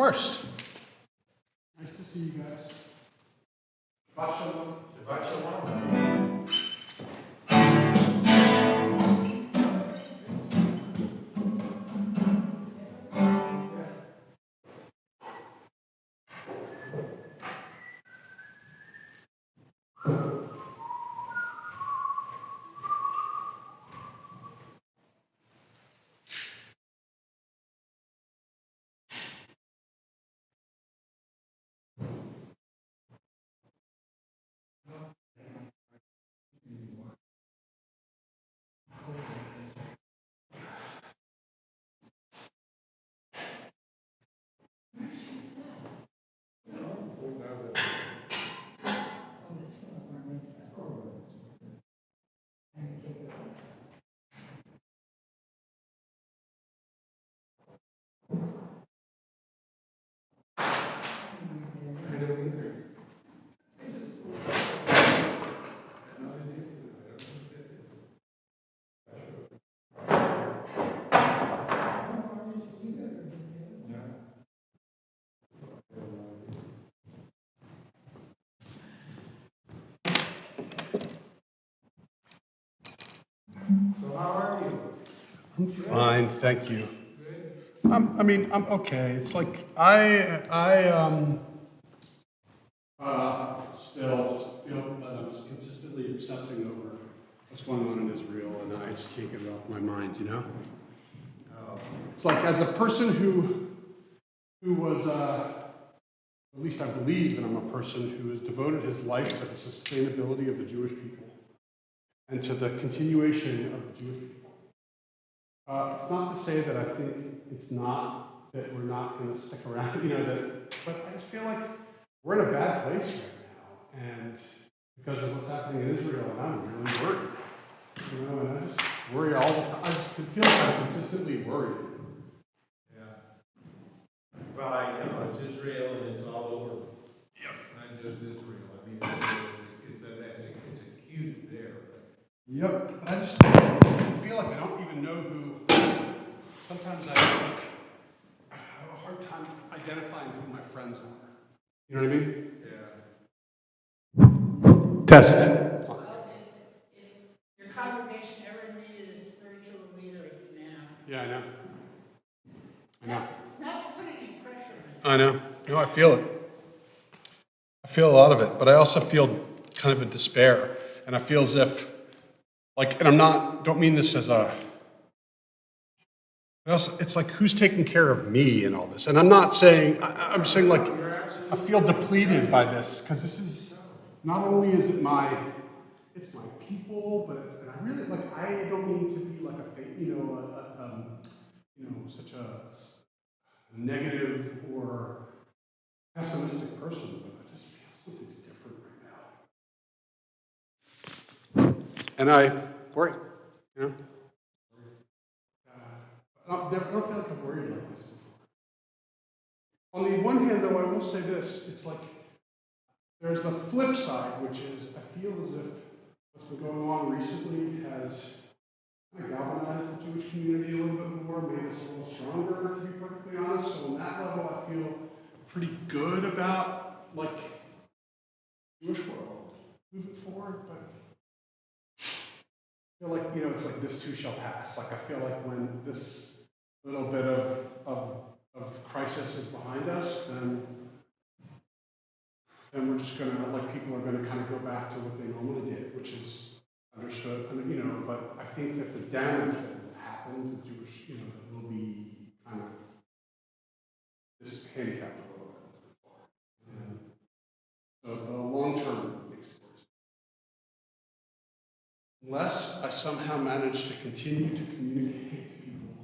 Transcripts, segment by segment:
course. Nice to see you guys. Shabbat shalom. Shabbat shalom. So how are you? I'm fine, thank you. I'm okay. It's like still just feel that I'm just consistently obsessing over what's going on in Israel, and I just can't get it off my mind. It's like as a person who was, at least I believe that I'm a person who has devoted his life to the sustainability of the Jewish people and to the continuation of the Jewish people. It's not to say that I think it's not, that we're not going to stick around, but I just feel like we're in a bad place right now, and because of what's happening in Israel, and I'm really worried. And I just worry all the time. I just feel like I'm consistently worried. Yeah. Well, I know it's Israel and it's all over. Yep. Not just Israel. I mean, it's acute there. Yep. But I just feel like I don't even know who. Sometimes I have a hard time identifying who my friends are. You know what I mean? Yeah. Test. Well, if your congregation ever needed a spiritual leader, it's now. Yeah, I know. I know. Not to put any pressure on I know. No, I feel it. I feel a lot of it, but I also feel kind of a despair, and I feel as if, and don't mean this as a. It's like, who's taking care of me in all this? And I'm not saying, I'm saying I feel depleted by this, because this is, not only is it it's my people, but and I really, I don't mean to be like such a negative or pessimistic person, but I just feel something's different right now. And I worry, I don't feel like I've worried like this before. On the one hand, though, I will say this. It's like there's the flip side, which is I feel as if what's been going on recently has kind of galvanized the Jewish community a little bit more, made us a little stronger, to be perfectly honest. So on that level, I feel pretty good about, Jewish world moving forward, but I feel like, it's like this too shall pass. I feel like when this little bit of crisis is behind us, then we're just gonna, people are gonna kind of go back to what they normally did, which is understood, but I think that the damage that will happen to Jewish, will be kind of this handicapped a little bit. And the long-term experience. Unless I somehow manage to continue to communicate to people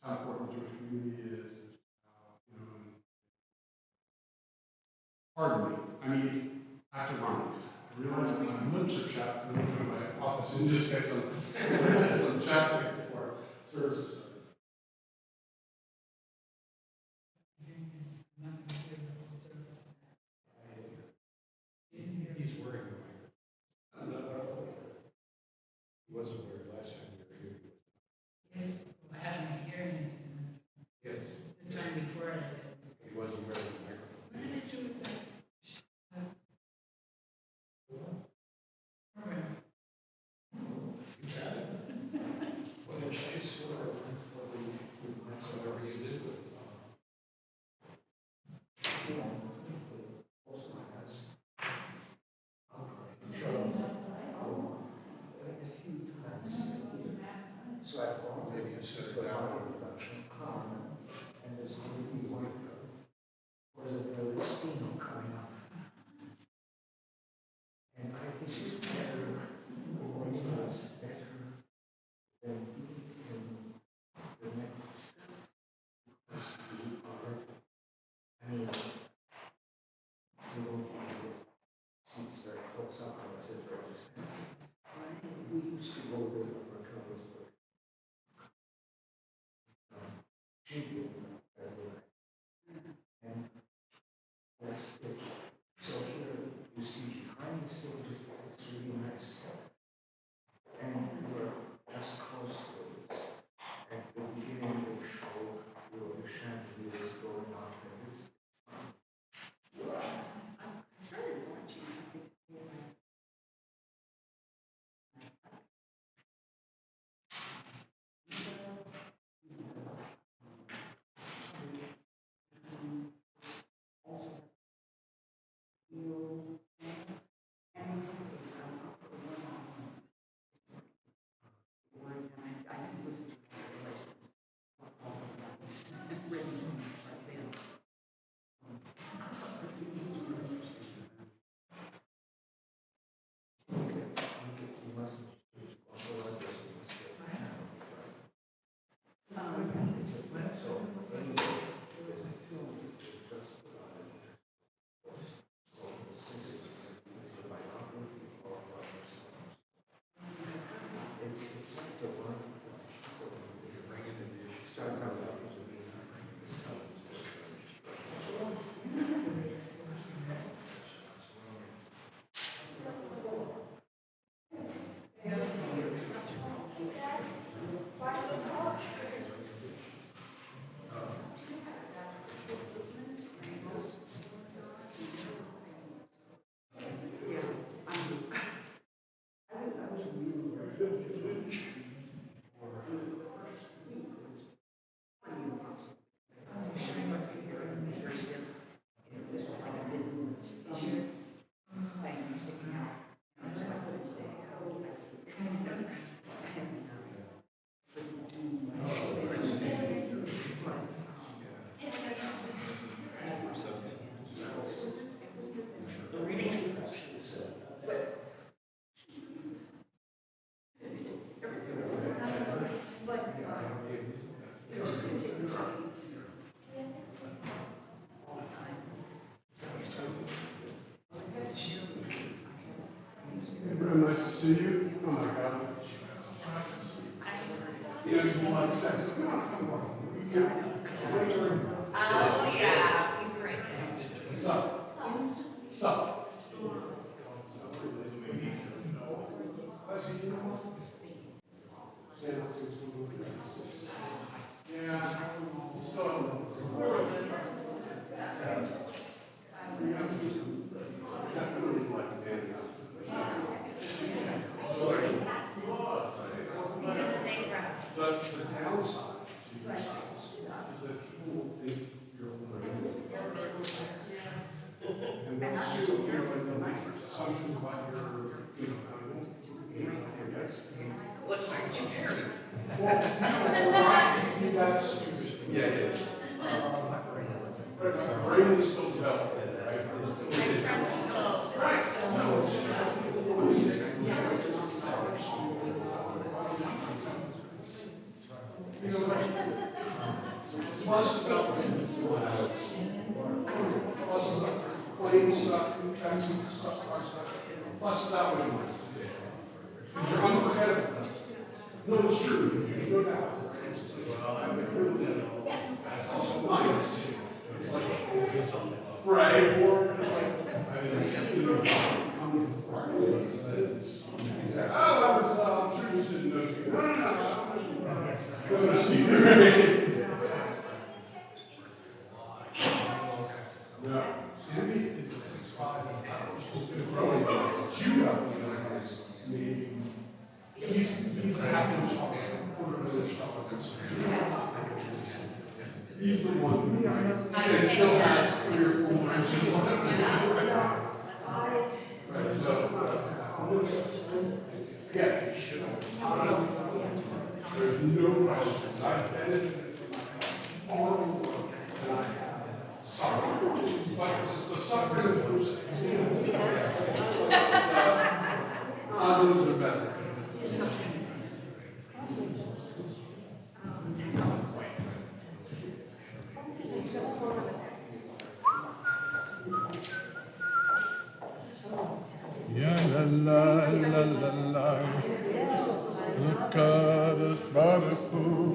how important the Jewish community is, pardon me, I have to run. I realize that my lips are chapped, and I'm going to my office and just get some traffic before services start. He's worried about it. He wasn't worried last time you were here. Yes, I had my hearing Yes. the time before I did. set it But down. our production of Carmen, and there's going to be one, what is it, Stino coming up. And I think she's better, always was better than we in the next. Because we are, I mean, we won't get seats very close up unless it's very expensive. We used to go there for covers, but she did very well. And that's it. So here you see behind the stage, it's really nice. And we're just close to it. At the beginning of the show, there were the chandeliers going on, and it's I started watching something. you mustn't also like this. So anyway, there's a film that's just put on it. Called The Sisters. It's a biography of it's a wonderful film. So it starts out as being the son. Very nice to see you. Oh my God. Yes, you want to say? Come on. Oh, yeah, he's great. Sup? Sup? Yeah. So, definitely like Danny. The downside to your spouse is that people will think you're crazy. And that's just, assumptions about your, I guess. What aren't you there? Well, that's stupid. Yeah, it is. But my brain is still developing, right? Right. No, it's plus about plain stuff, Jackson stuff, our stuff. Plus that was nice. You're unforgettable. No, it's true. There's no doubt. Well, I would that's also nice. It's like right, or it's like I'm sure you didn't know. No. Go to see No, Sandy is a 6'5". He's been growing. Judah is maybe he's a half-inch tall, quarter-inch tall. He's the one who still has 3 or 4 more inches. Right, so yeah, there's no question. Positives are better. Yeah, la la la la la. Look at us, beautiful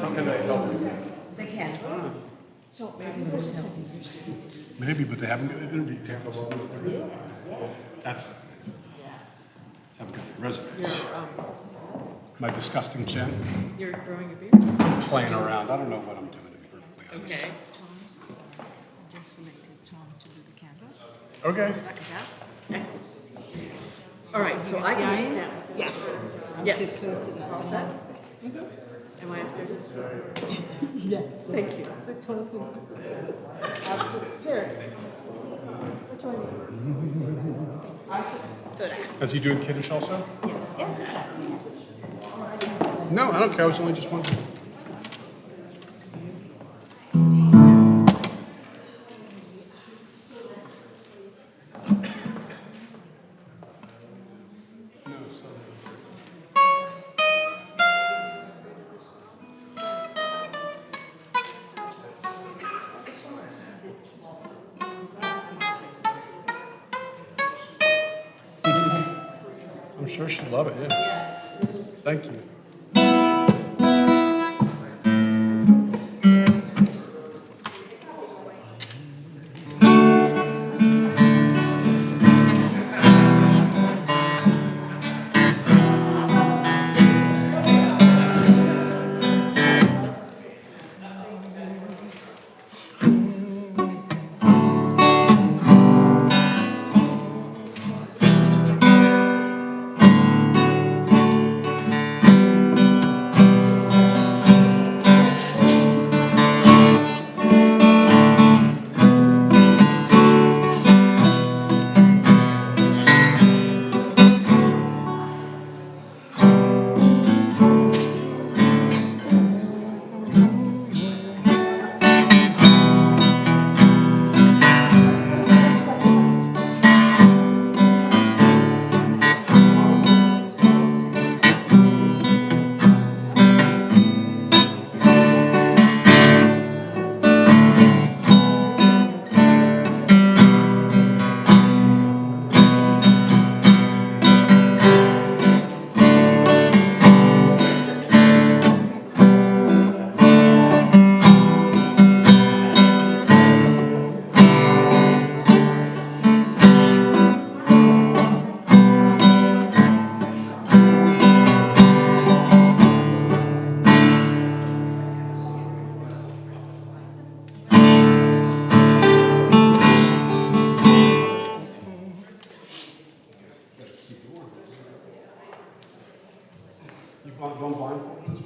How can I help you? They can. So maybe there's something you're saying. Maybe, but they haven't got an interview. They haven't submitted their resume. That's the thing. They haven't got any resumes. My disgusting chin, You're growing a beard? playing around. I don't know what I'm doing, to be perfectly honest. Okay. I just selected Tom to do the canvas. Okay. All right, so I can step. Yes. Yes. Sit close to the All set? Am I after this? Yes. Thank you. Sit close to the here. Which one? Is he doing kiddish also? Yes. Yeah. No, I don't care. I was only just wondering. I'm sure she'd love it, yeah. Yes. Thank you. You going blindfolded?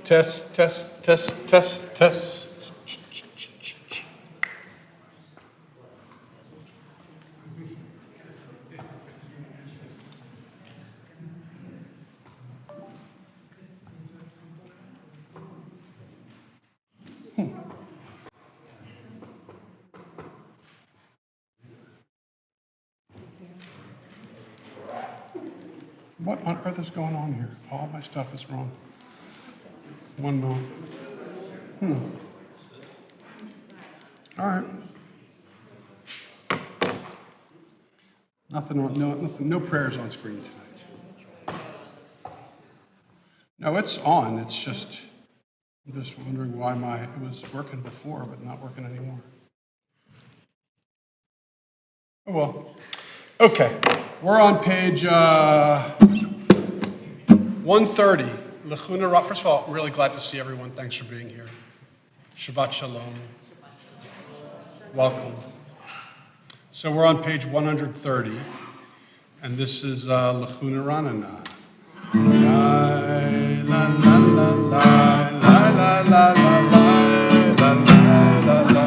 Test, test, test, test, test. What on earth is going on here? All my stuff is wrong. One moment. All right. Nothing, no prayers on screen tonight. No, it's on. It's just, I'm just wondering why it was working before, but not working anymore. Oh, well. Okay, we're on page 130. Lechuna Ra. First of all, really glad to see everyone. Thanks for being here. Shabbat Shalom. Welcome. So we're on page 130, and this is Lechuna Ranana. La la la la la la la la la la la la la.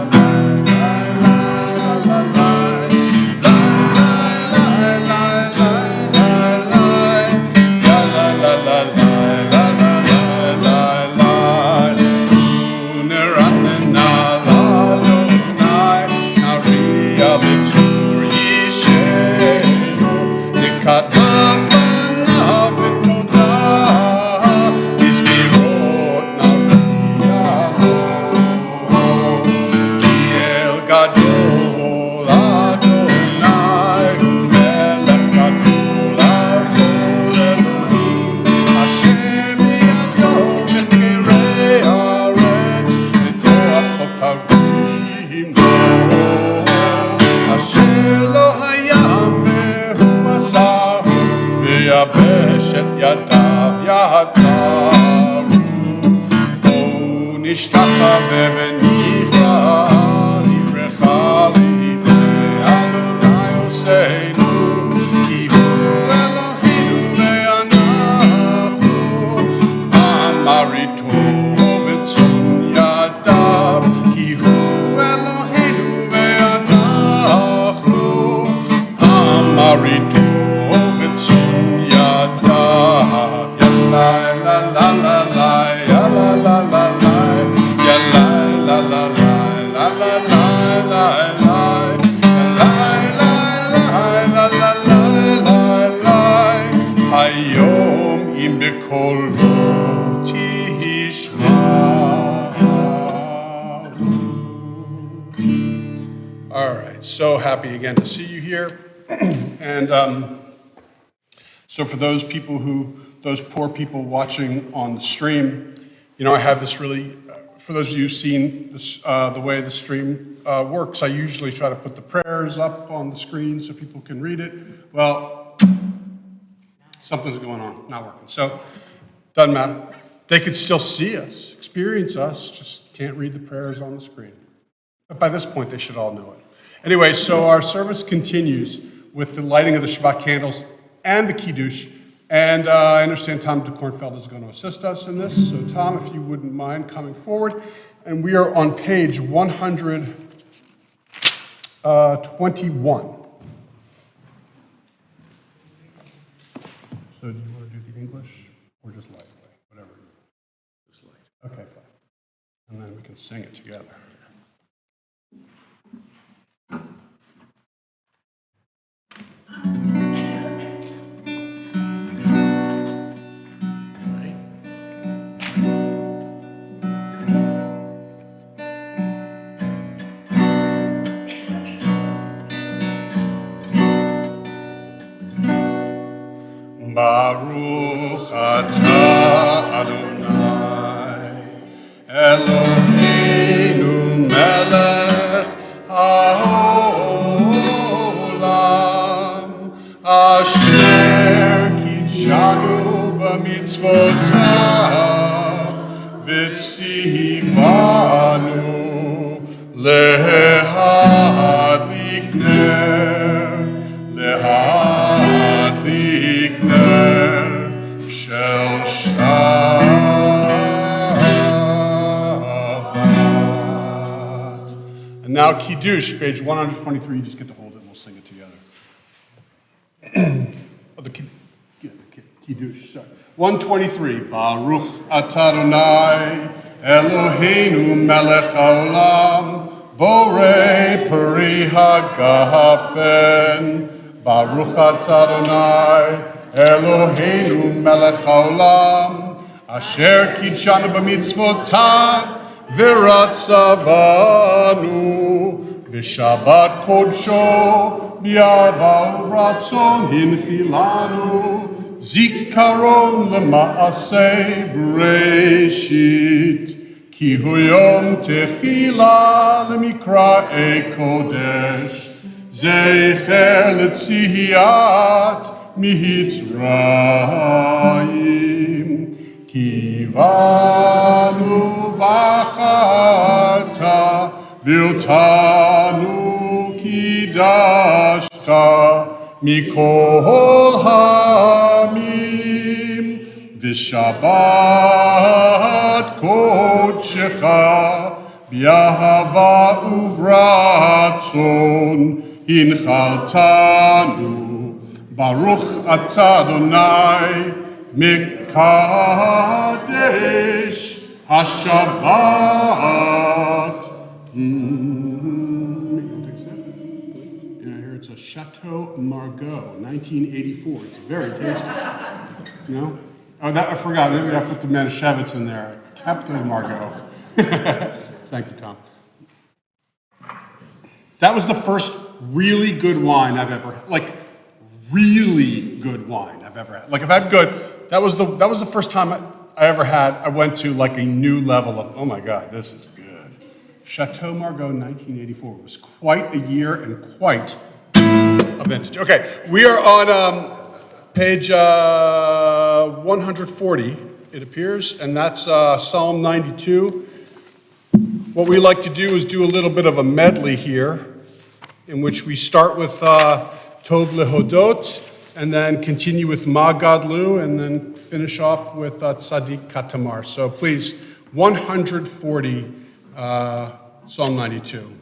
So happy again to see you here. And so for those poor people watching on the stream, I have this really, for those of you who've seen this, the way the stream works, I usually try to put the prayers up on the screen so people can read it. Well, something's going on, not working. So, doesn't matter. They could still see us, experience us, just can't read the prayers on the screen. But by this point, they should all know it. Anyway, so our service continues with the lighting of the Shabbat candles and the Kiddush. And I understand Tom DeKornfeld is going to assist us in this. So Tom, if you wouldn't mind coming forward. And we are on page 121. So do you want to do the English or just light? Whatever. Just light. Okay, fine. And then we can sing it together. Baruch atah Adonai Eloheinu melech haolam asher kidshanu b'mitzvotav v'tzivanu lehadlik ner shel Shabbat. And now Kiddush, page 123. You just get to hold it and we'll sing it together. The Kiddush, sorry. 123. Baruch atah Adonai Eloheinu melech haolam borei peri hagafen. Baruch atah Adonai Eloheinu melech haolam asher kidshanu b'mitzvotav v'ratzavanu v'shabbat kodsho b'yava uvratzon hinchilanu זיכרון למעשה בראשית, כי הוא יום תחילה למקראי קודש, זכר לציאת מצרים. כי באנו בחרת ואותנו קידשת מכל העמים, ושבת קודשך באהבה וברצון הנחלתנו. ברוך אתה אדוני מקדש השבת. It's a Chateau Margaux, 1984. It's very tasty. No? Oh, that I forgot. Maybe I put the Manischewitz in there. Captain Margaux. Thank you, Tom. That was the first really good wine I've ever had. Like, really good wine I've ever had. Like, if I'm good, that was the first time I ever had. I went to like a new level of, oh my God, this is good. Chateau Margaux, 1984. It was quite a year and quite a vintage. Okay, we are on page 140, it appears, and that's Psalm 92. What we like to do is do a little bit of a medley here, in which we start with Tov Lehodot, and then continue with Ma Gadlu, and then finish off with Tzadik Katamar. So please, 140, Psalm 92.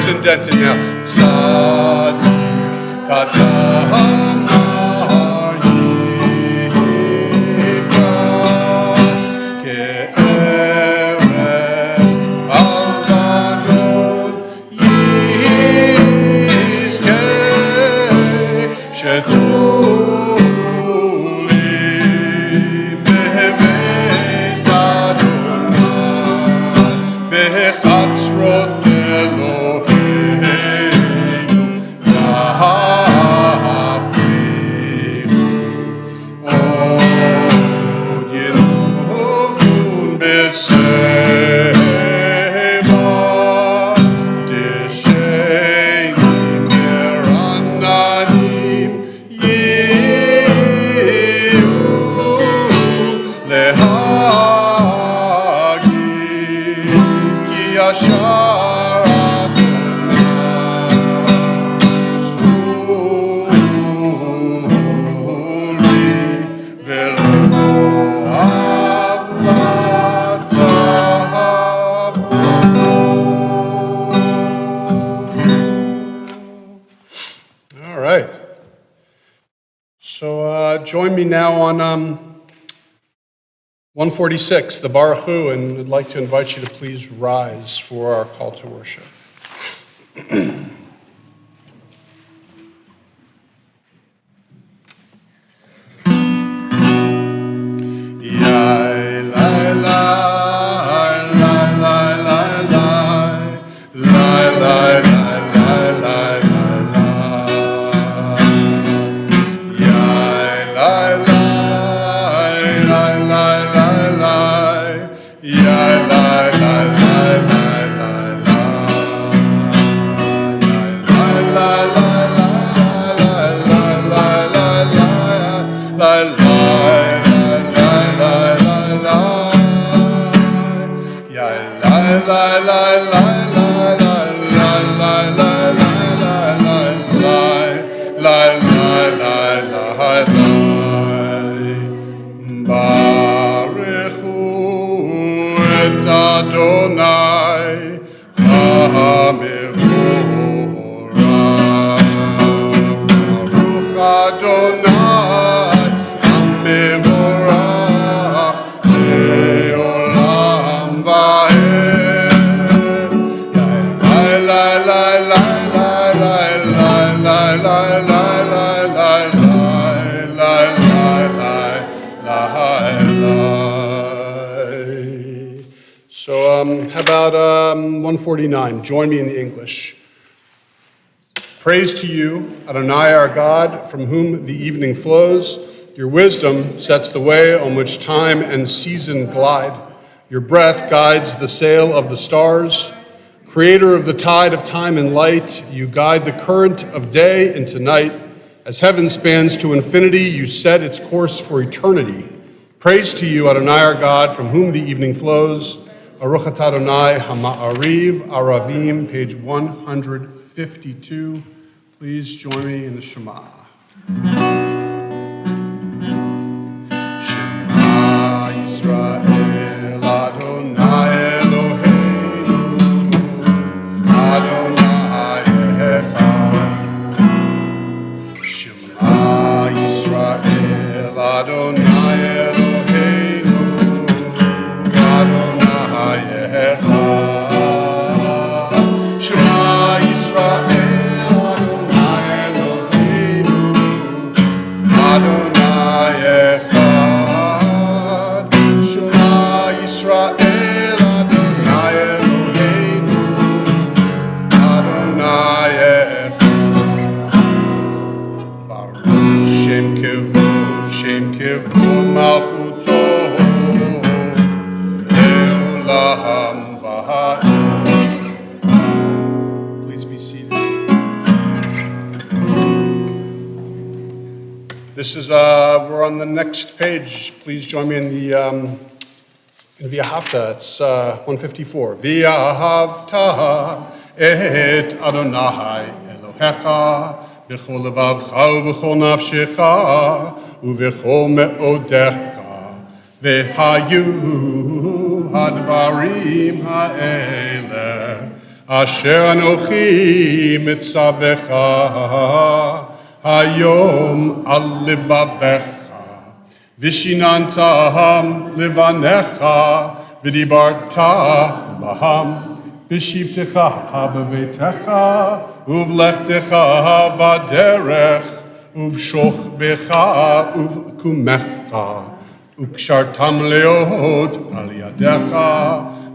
Indented now. Tzadik Katamar Yifrach Ke'eretz Alvanon Yizkei Shetulim Be'vet Adonai Bechatzrot Yes. So join me now on 146, the Baruch Hu, and I'd like to invite you to please rise for our call to worship. Adonai, how about 149? Join me in the English. Praise to you, Adonai our God, from whom the evening flows. Your wisdom sets the way on which time and season glide. Your breath guides the sail of the stars. Creator of the tide of time and light, you guide the current of day into night. As heaven spans to infinity, you set its course for eternity. Praise to you, Adonai our God, from whom the evening flows. Baruch atah Adonai HaMa'ariv, Aravim, page 152. Please join me in the Shema. Shema Yisrael, Adonai Eloheinu, Adonai Echad. Shema Yisrael, Adonai Eloheinu, Adonai Echad. Shema Yisrael, Adonai Echad, Shema Yisrael, Adonai Eloheinu, Adonai Echad. Baruch Shem Kevod Malchuto, Le'olam v'ha'ed. Please be seated. This is, we're on the next page. Please join me in the, in V'ahavta. It's 154. V'ahavta et Adonai Elohecha b'chol levavcha u'b'chol nafshecha u'b'chol me'odecha v'hayu hadvarim ha'eleh asher anochi mitzavecha Hayom al levavecha, vishinantam levanecha, vidibarta baham, vishivtecha bevetecha, uvlechtecha vaderech, uvshochbecha uvkumecha, ukshartam leot al yadecha,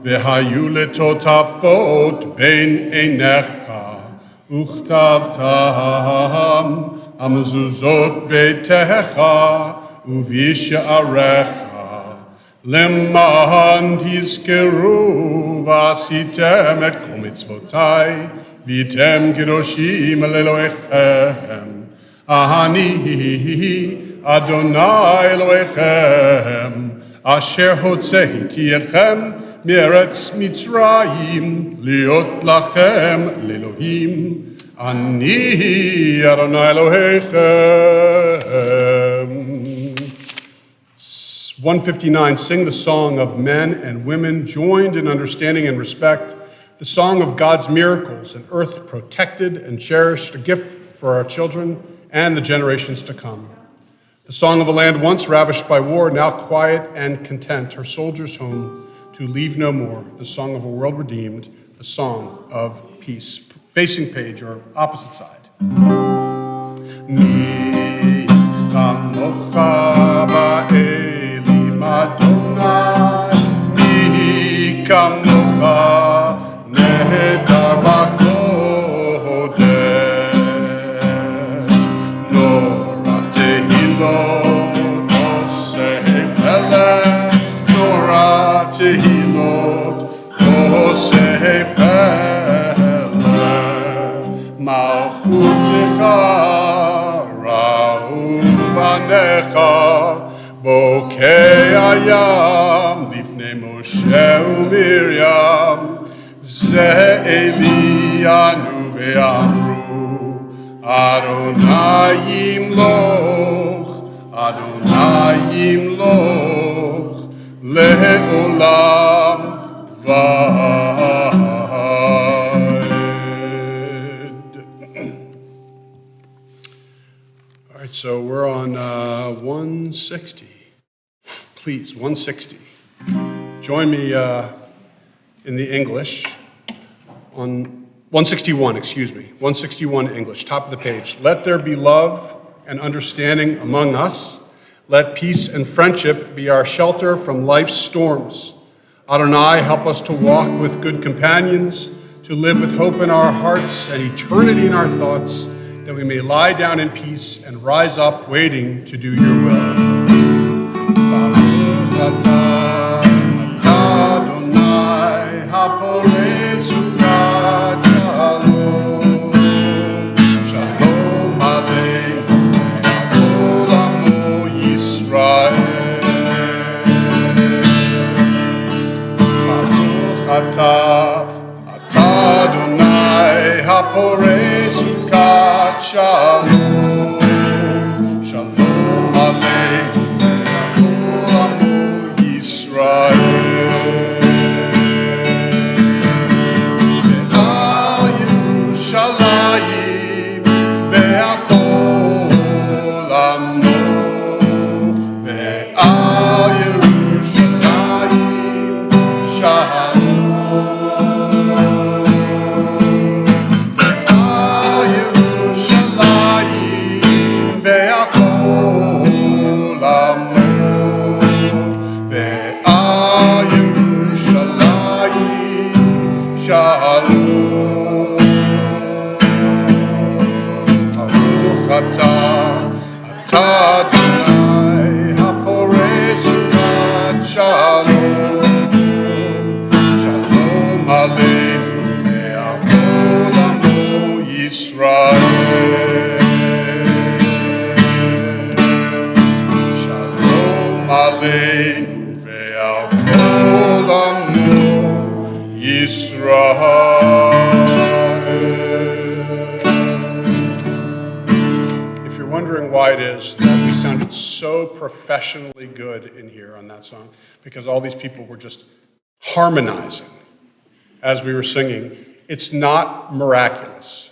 vehayu letotafot ben einecha, uchtavtam, המזוזות ביתך ובשעריך למען תזכרו ועשיתם את כל מצוותיי והייתם קדושים לאלוהיכם. אני אדוני אלוהיכם אשר הוצאתי אתכם מארץ מצרים להיות לכם לאלוהים. Ani Adonai Elohechem. 159, sing the song of men and women joined in understanding and respect, the song of God's miracles, an earth protected and cherished, a gift for our children and the generations to come. The song of a land once ravished by war, now quiet and content, her soldiers home to leave no more. The song of a world redeemed, the song of peace. Facing page or opposite side. Mi kamocha ba'elim Adonai, mi kamocha nehedar b'kodesh, Nora tehilot oseh felech, Nora tehilot oseh felech, Malchutecha ufanecha, bokei hayam, lifnei Moshe uMiriam, ze Elianu ve'amru, Adonai yimloch, Adonai yimloch, le'olam va'ed. All right, so we're on 160. Please, 160. Join me in the English on 161, 161 English, top of the page. Let there be love and understanding among us. Let peace and friendship be our shelter from life's storms. Adonai, help us to walk with good companions, to live with hope in our hearts and eternity in our thoughts, that we may lie down in peace and rise up waiting to do your will. Baruch atah Adonai haporei sukat shalom, shalom aleinu ve'kol amo Yisrael. Baruch atah Adonai haporei sukat shalom, shalom aleinu ve'kol amo Yisrael. Ve'al Yerushalayim ve'kol amo, ve'al Yerushalayim shalom. Adonai haporei sukat shalom, shalom aleinu ve'kol amo Yisrael. Shalom aleinu ve'kol amo Yisrael. Wondering why it is that we sounded so professionally good in here on that song, because all these people were just harmonizing as we were singing. It's not miraculous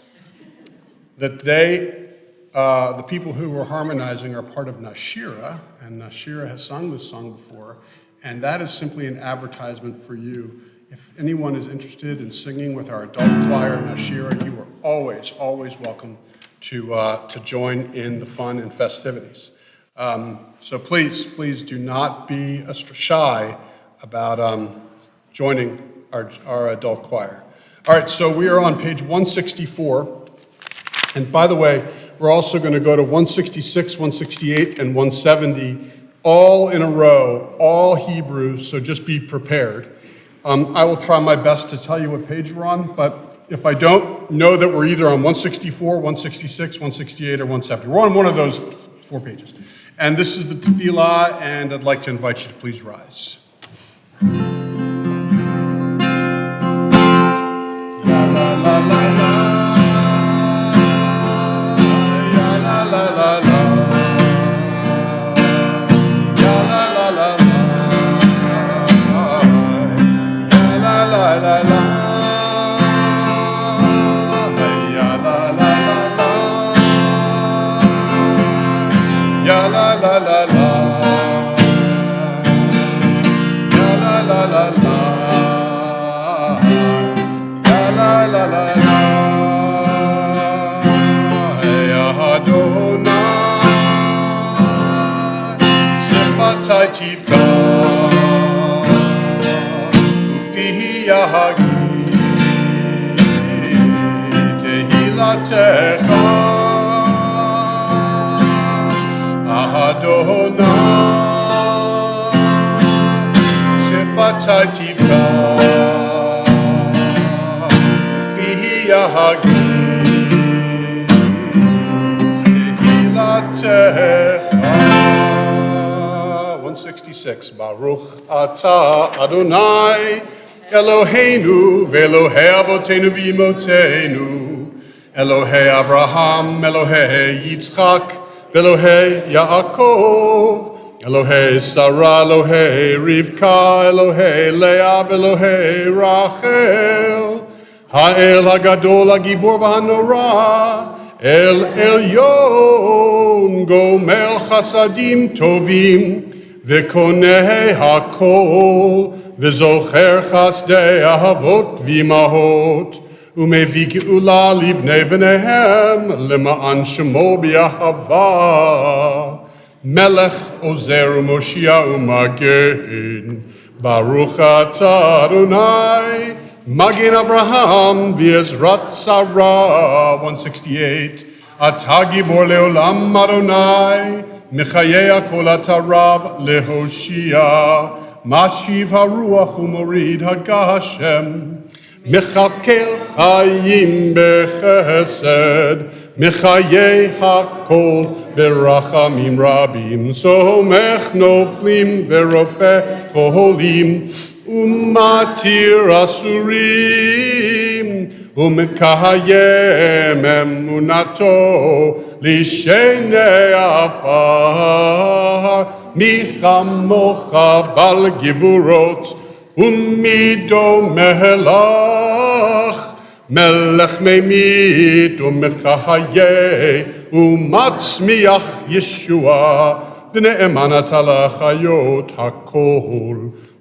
that the people who were harmonizing are part of Nashira, and Nashira has sung this song before, and that is simply an advertisement for you. If anyone is interested in singing with our adult choir, Nashira, you are always, always welcome to join in the fun and festivities. So please do not be shy about joining our adult choir. All right, so we are on page 164. And by the way, we're also going to go to 166, 168, and 170, all in a row, all Hebrew, so just be prepared. I will try my best to tell you what page we're on, but if I don't, know that we're either on 164, 166, 168, or 170. We're on one of those 4 pages. And this is the tefillah, and I'd like to invite you to please rise. La la la la la, la la la la la, la la la la la, la la la la. ya la la la la, ya la la la la, ya la la la la, hey Adonai, Sifatai Tivtah, Ufihi Yahagi, Tehilatecha, Adonai, Sifatai Tivtah, Ufihi Yahagi, Tehilatecha. 166, Baruch Atah Adonai, Eloheinu, Velohei Avotenu v'Imotenu, Elohei Abraham, Elohei Yitzchak, Elohei Yaakov, Elohei Sarah, Elohei Rivka, Elohei Leah, Elohei Rachel, Ha'el HaGadol HaGibor v'Hanora, El Elyon, Gomel Chasadim Tovim, V'koneh HaKol, V'zocher Chasdei Ahavot V'imahot, Umevi Geula Livnei V'nehem, Lema'an Shemo B'Yahava, Melech Ozer U'Moshia U'Magen, Baruch Atah Adonai, Magen Avraham v'Ezrat Sarah, 168. Atah Gibor leolam Adonai, Mechayei kol atarav lehoshia, Mashiv haruach u'morid hagashem, Mechakel chayim bechesed, Mechayei hakol berachamim rabim, Somech noflim v'rofeh cholim, Umatir asurim, umekayem emunato, lishenei afar, michamocha bal givurot, umido melach, melech memit, umekayeh, umatzmiach Yeshua, b'ne'emanat alachayot hakol,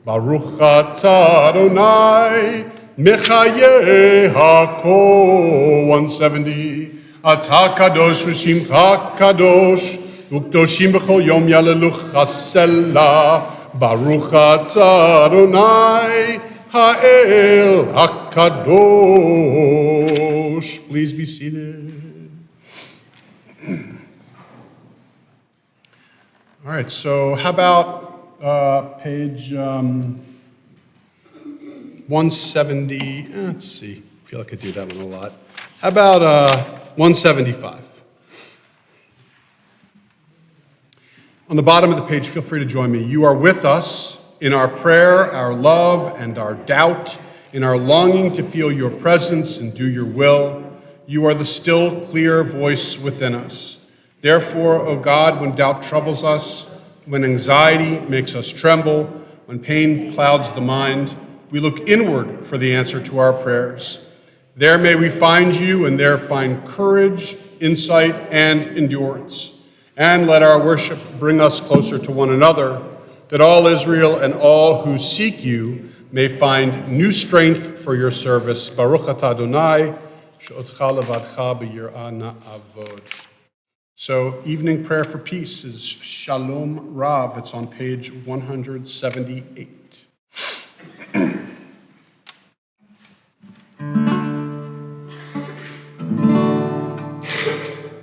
Baruch Atah Adonai, Mechayei HaKol, 170. Atah Kadosh v'Shimcha Kadosh, U'Kdoshim b'chol Yom Yaleluch Chasela, Baruch Atah Adonai, Ha'el HaKadosh. Please be seated. All right, so how about page 170, let's see, I feel like I do that one a lot. How about 175? On the bottom of the page, feel free to join me. You are with us in our prayer, our love, and our doubt, in our longing to feel your presence and do your will. You are the still, clear voice within us. Therefore, O God, when doubt troubles us, when anxiety makes us tremble, when pain clouds the mind, we look inward for the answer to our prayers. There may we find you, and there find courage, insight, and endurance. And let our worship bring us closer to one another, that all Israel and all who seek you may find new strength for your service. Baruch atah Adonai, she'otcha levadcha b'yirah na'avod. So evening prayer for peace is Shalom Rav. It's on page 178.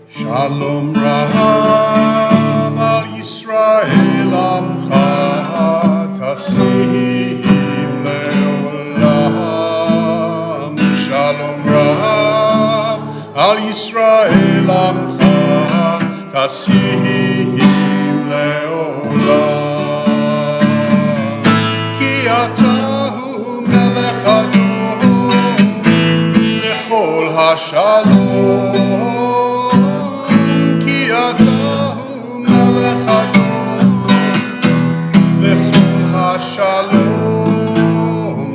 Shalom Rav al Yisrael amcha tasim leolam. Shalom Rav al Yisrael amcha tasim leolam, ki atahu melech adon lechol hashalom, ki atahu melech adon lechol hashalom.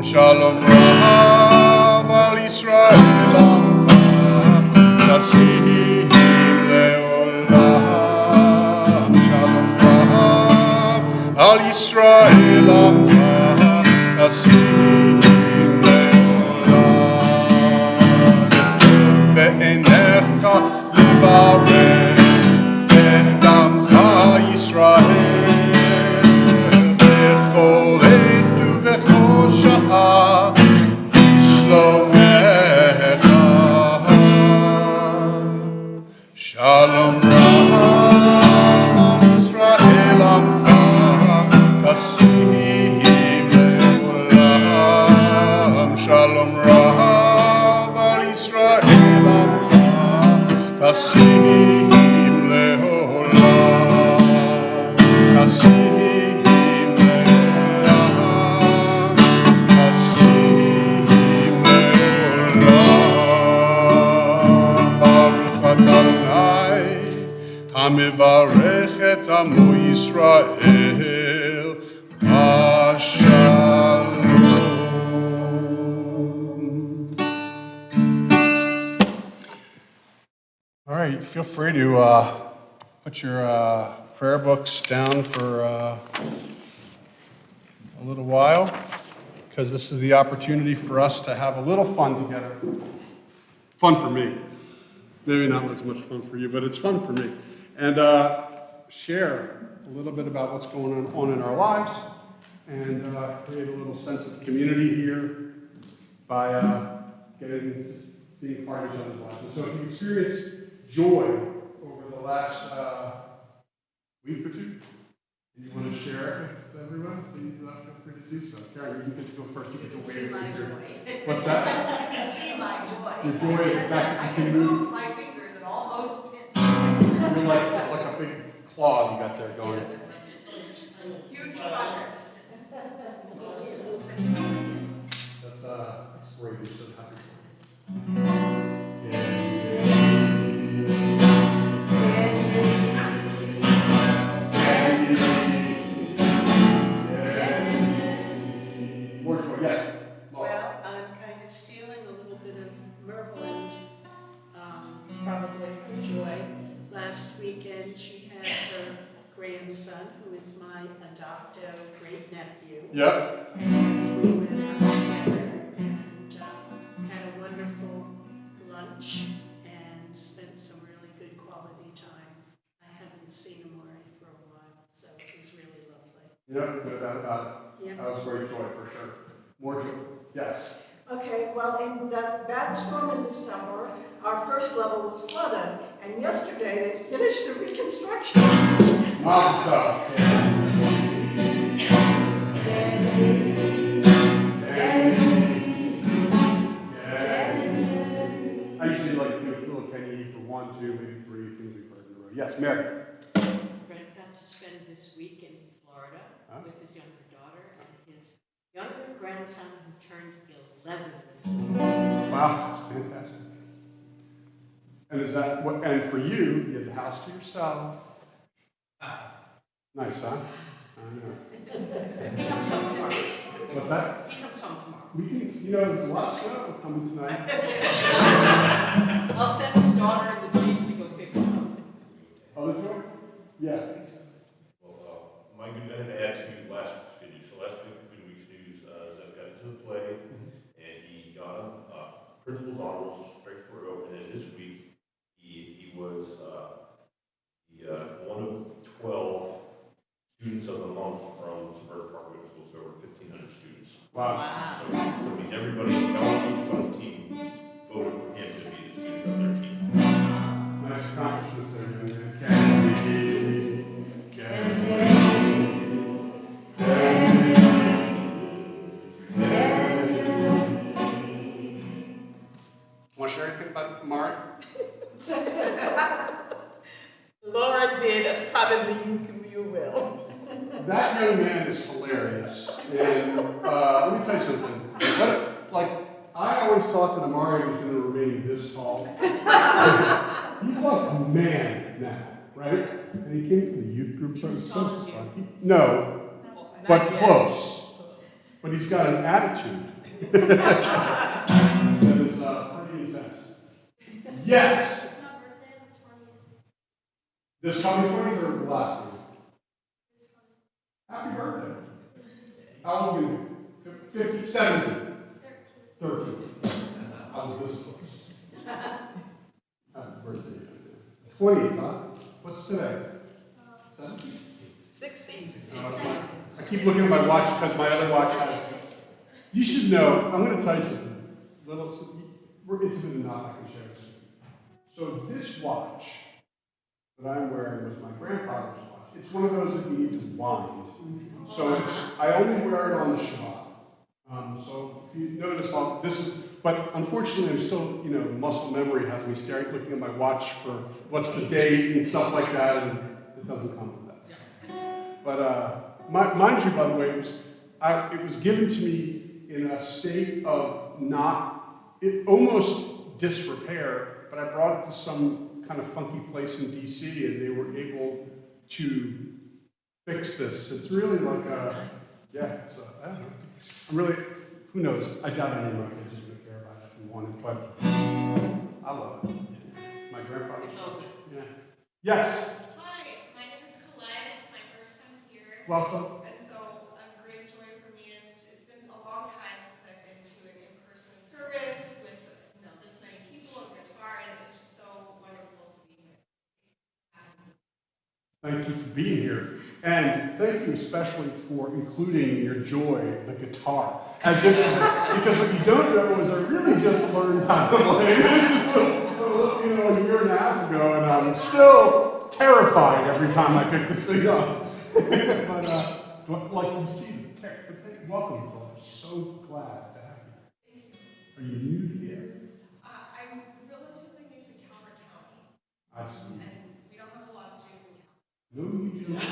Shalom Rav al Yisrael amcha tasim leolam. על ישראל עמך תשים לעולם, בעיניך לברך את דמך ישראל, בכל עת ובכל שעה בשלומך. שלום רב על ישראל עמך תשים לעולם, שלום רב על ישראל עמך תשים לעולם, תשים לעולם, תשים לעולם. ברוך אתה אדוני המברך את עמו ישראל השלום. All right, feel free to put your prayer books down for a little while, because this is the opportunity for us to have a little fun together. Fun for me. Maybe not as much fun for you, but it's fun for me. And share a little bit about what's going on in our lives and create a little sense of community here by being part of each other's lives. And so if you experience joy over the last week or two, and you want to share it with everyone, please feel free to do so. Karen, you get to go first. You get to wave. What's that? I can see my joy. Your joy is the fact that you can move my fingers and almost pinch. You're like, it's like a big claw you got there going. Huge progress. That's great. You're so happy. More joy, yes. Well, I'm kind of stealing a little bit of Mervelin's probably her joy. Last weekend, she had her grandson, who is my adoptive great-nephew. Yep. And we went out together and had a wonderful lunch and spent some really good quality time. I haven't seen Amari for a while, so it was really lovely. Yep, no doubt about it. Yeah. That was great joy for sure. More joy. Yes. Okay, well, in that bad storm in December, our first level was flooded, and yesterday they finished the reconstruction. Awesome. I usually like to do a little penny for 1, 2, maybe 3 things we've heard in a row. Yes, Mary. Brent got to spend this week in Florida with his younger daughter and his younger grandson who turned 11 this week. Wow, that's fantastic. And is that what? And for you, you had the house to yourself. Nice, huh? I know. He comes home tomorrow. What's that? He comes home tomorrow. We can, there's a lot of snow coming tonight. I'll send his daughter and the jeep to go pick him up. Other joy? Yeah. Well, my good, I had to add to last week's news. So last week's news, Zev got into the play, and he got a principal's honors straight for it. And then this week, he was one of 12 students of the month from Suburban Park Middle School, so over 1,500 students. Wow. So it means everybody on the team voted for him to be the student of their team. Nice accomplishments there, man. Want to share anything about Amari? Laura did, probably you will. That young man is hilarious. And let me tell you something. I always thought that Amari was going to remain this tall. He's like a man now, right? And he came to the youth group. So it's so fun. No, but close. But he's got an attitude that is pretty intense. Yes. This coming 20th or the last one? Happy birthday. How old are you? 50, 70? 13. I was this close. Happy birthday. 20th, huh? What's today? 17? 16. I keep looking at my watch because my other watch has. You should know, I'm going to tell you something. We're intimate enough, I can share this. So this watch that I'm wearing was my grandfather's watch. It's one of those that you need to wind. So I only wear it on the shop. So if you notice, but unfortunately I'm still, muscle memory has me looking at my watch for what's the date and stuff like that, and it doesn't come with that. But mind you, by the way, it was given to me in a state of almost disrepair, but I brought it to some kind of funky place in DC, and they were able to fix this. It's really like I don't know. I'm really, who knows? I doubt any Americans are going to care about it and want it, but I love it. My grandfather. It's open. Yeah. Yes. Hi, my name is Colette. It's my first time here. Welcome. And so a great joy for me is it's been a long time since I've been to an in-person service with this many people and guitar, and it's just so wonderful to be here. Thank you for being here. And thank you especially for including in your joy the guitar. Because what you don't know is I really just learned how to play this a year and a half ago, and I'm still terrified every time I pick this thing up. but like you see the tech, welcome, Paul. I'm so glad to have you. Are you new here? I'm relatively new to Calvert County. I see. And we don't have a lot of Jews in Calvert. No, you do not.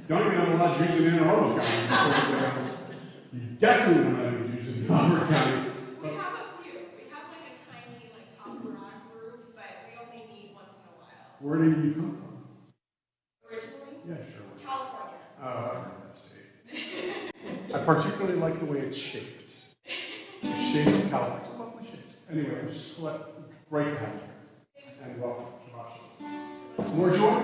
Don't even have a lot of Jews in Anne Arundel County. You definitely don't have any Jews in Calvert County. We have a few. We have like a tiny Calvaron group, but we only meet once in a while. Where do you come from? Originally? Yeah, sure. California. Oh, let's see. I particularly like the way it's shaped. The shape of California. It's a lovely shape. Anyway, I'm just great to have you here. And welcome. More joy?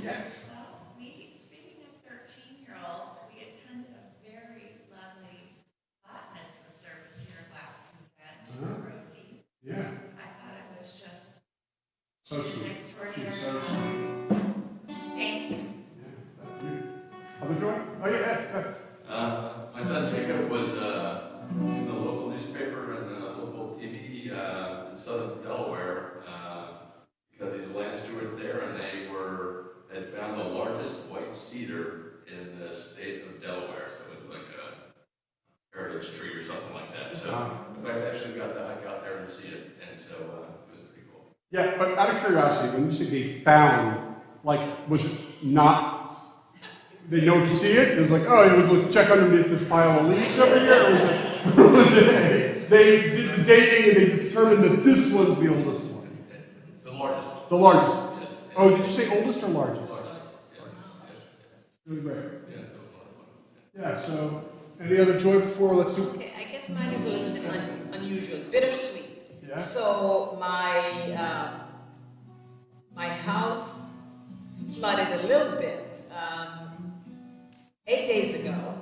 Yes. Well, speaking of 13-year-olds, we attended a very lovely bat mitzvah service here last weekend, Rosie. Yeah. I thought it was just So an sweet. extraordinary She's so time. Thank you. Yeah, thank you. Other joy? Oh, yeah. My son Jacob was in the local newspaper and the local TV in southern Delaware because he's a land steward there, and they had found the largest white cedar in the state of Delaware. So it's like a heritage tree or something like that. So in fact, I actually got to hike out there and see it, and so it was pretty cool. Yeah, but out of curiosity, when you say they found, was it not, they know to see it? It was like, oh, it was like, check underneath this pile of leaves over here? Or was it they did the dating and they determined that this one's the oldest one? The largest. The largest? Yes. Oh, did you say oldest or largest? Largest. Yes. Really great. Yeah, so it was a lot of fun. Yeah, so any other joy before? Let's do. Okay, I guess mine is a little bit unusual, bittersweet. Yeah. So my house flooded a little bit 8 days ago,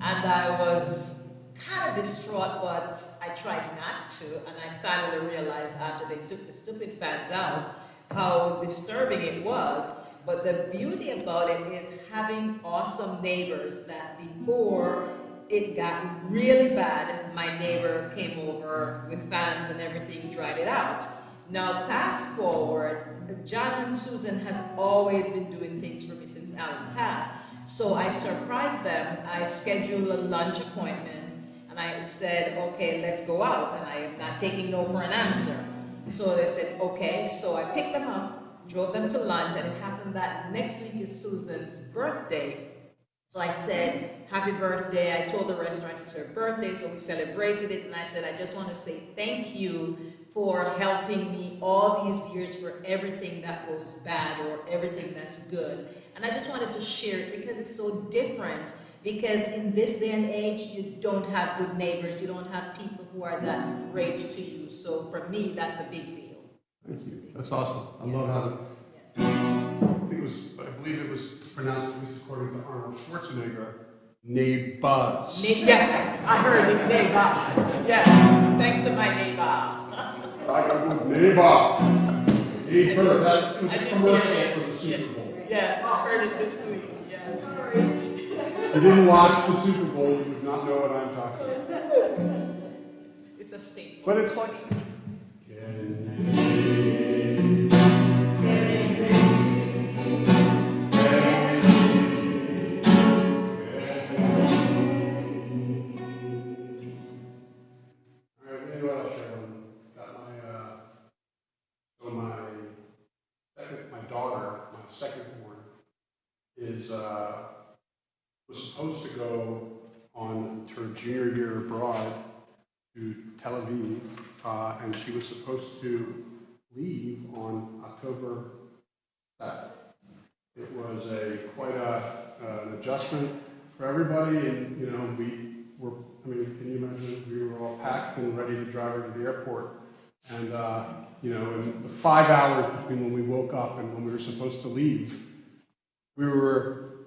and I was kind of distraught, but I tried not to, and I finally realized after they took the stupid fans out how disturbing it was. But the beauty about it is having awesome neighbors that before it got really bad, my neighbor came over with fans and everything, dried it out. Now fast forward, John and Susan has always been doing things for me since Alan passed. So I surprised them. I scheduled a lunch appointment and I said, okay, let's go out. And I am not taking no for an answer. So they said, okay. So I picked them up, drove them to lunch, and it happened that next week is Susan's birthday. So I said, happy birthday. I told the restaurant it's her birthday, so we celebrated it. And I said, I just want to say thank you for helping me all these years for everything that goes bad or everything that's good. And I just wanted to share it because it's so different. Because in this day and age, you don't have good neighbors. You don't have people who are that great to you. So for me, that's a big deal. Thank you. That's awesome. I love how I believe it was pronounced, at least according to Arnold Schwarzenegger, Neighbors. Yes, I heard it, neighbor. Yes, thanks to my neighbor. Like a good neighbor. Neighbor, that's it was I a didn't commercial hear it. for the Super Bowl. Yes, I heard it this week, yes. If you didn't watch the Super Bowl, you would not know what I'm talking about. It's a staple. But it's like. Second-born was supposed to go on to her junior year abroad to Tel Aviv, and she was supposed to leave on October 7th. It was quite an adjustment for everybody, and can you imagine? We were all packed and ready to drive her to the airport, and in the 5 hours between when we woke up and when we were supposed to leave, we were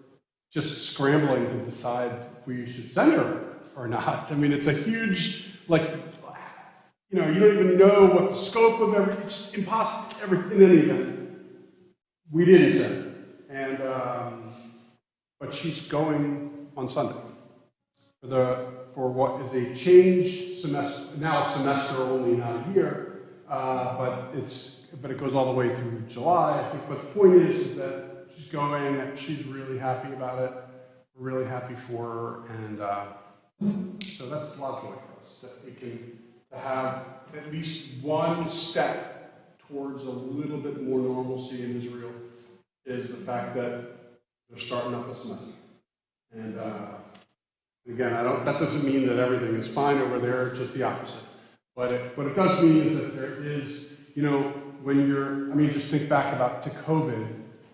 just scrambling to decide if we should send her or not. I mean, it's a huge, you don't even know what the scope of it's impossible, in any event. We didn't send her. But she's going on Sunday for what is a changed semester, now a semester only, not a year. But it goes all the way through July, I think. But the point is that she's going, and she's really happy about it. We're really happy for her, and so that's a lot of joy for us, that we can have at least one step towards a little bit more normalcy in Israel is the fact that they're starting up a semester. And again, that doesn't mean that everything is fine over there, just the opposite. What it does mean is that there is, just think back to COVID,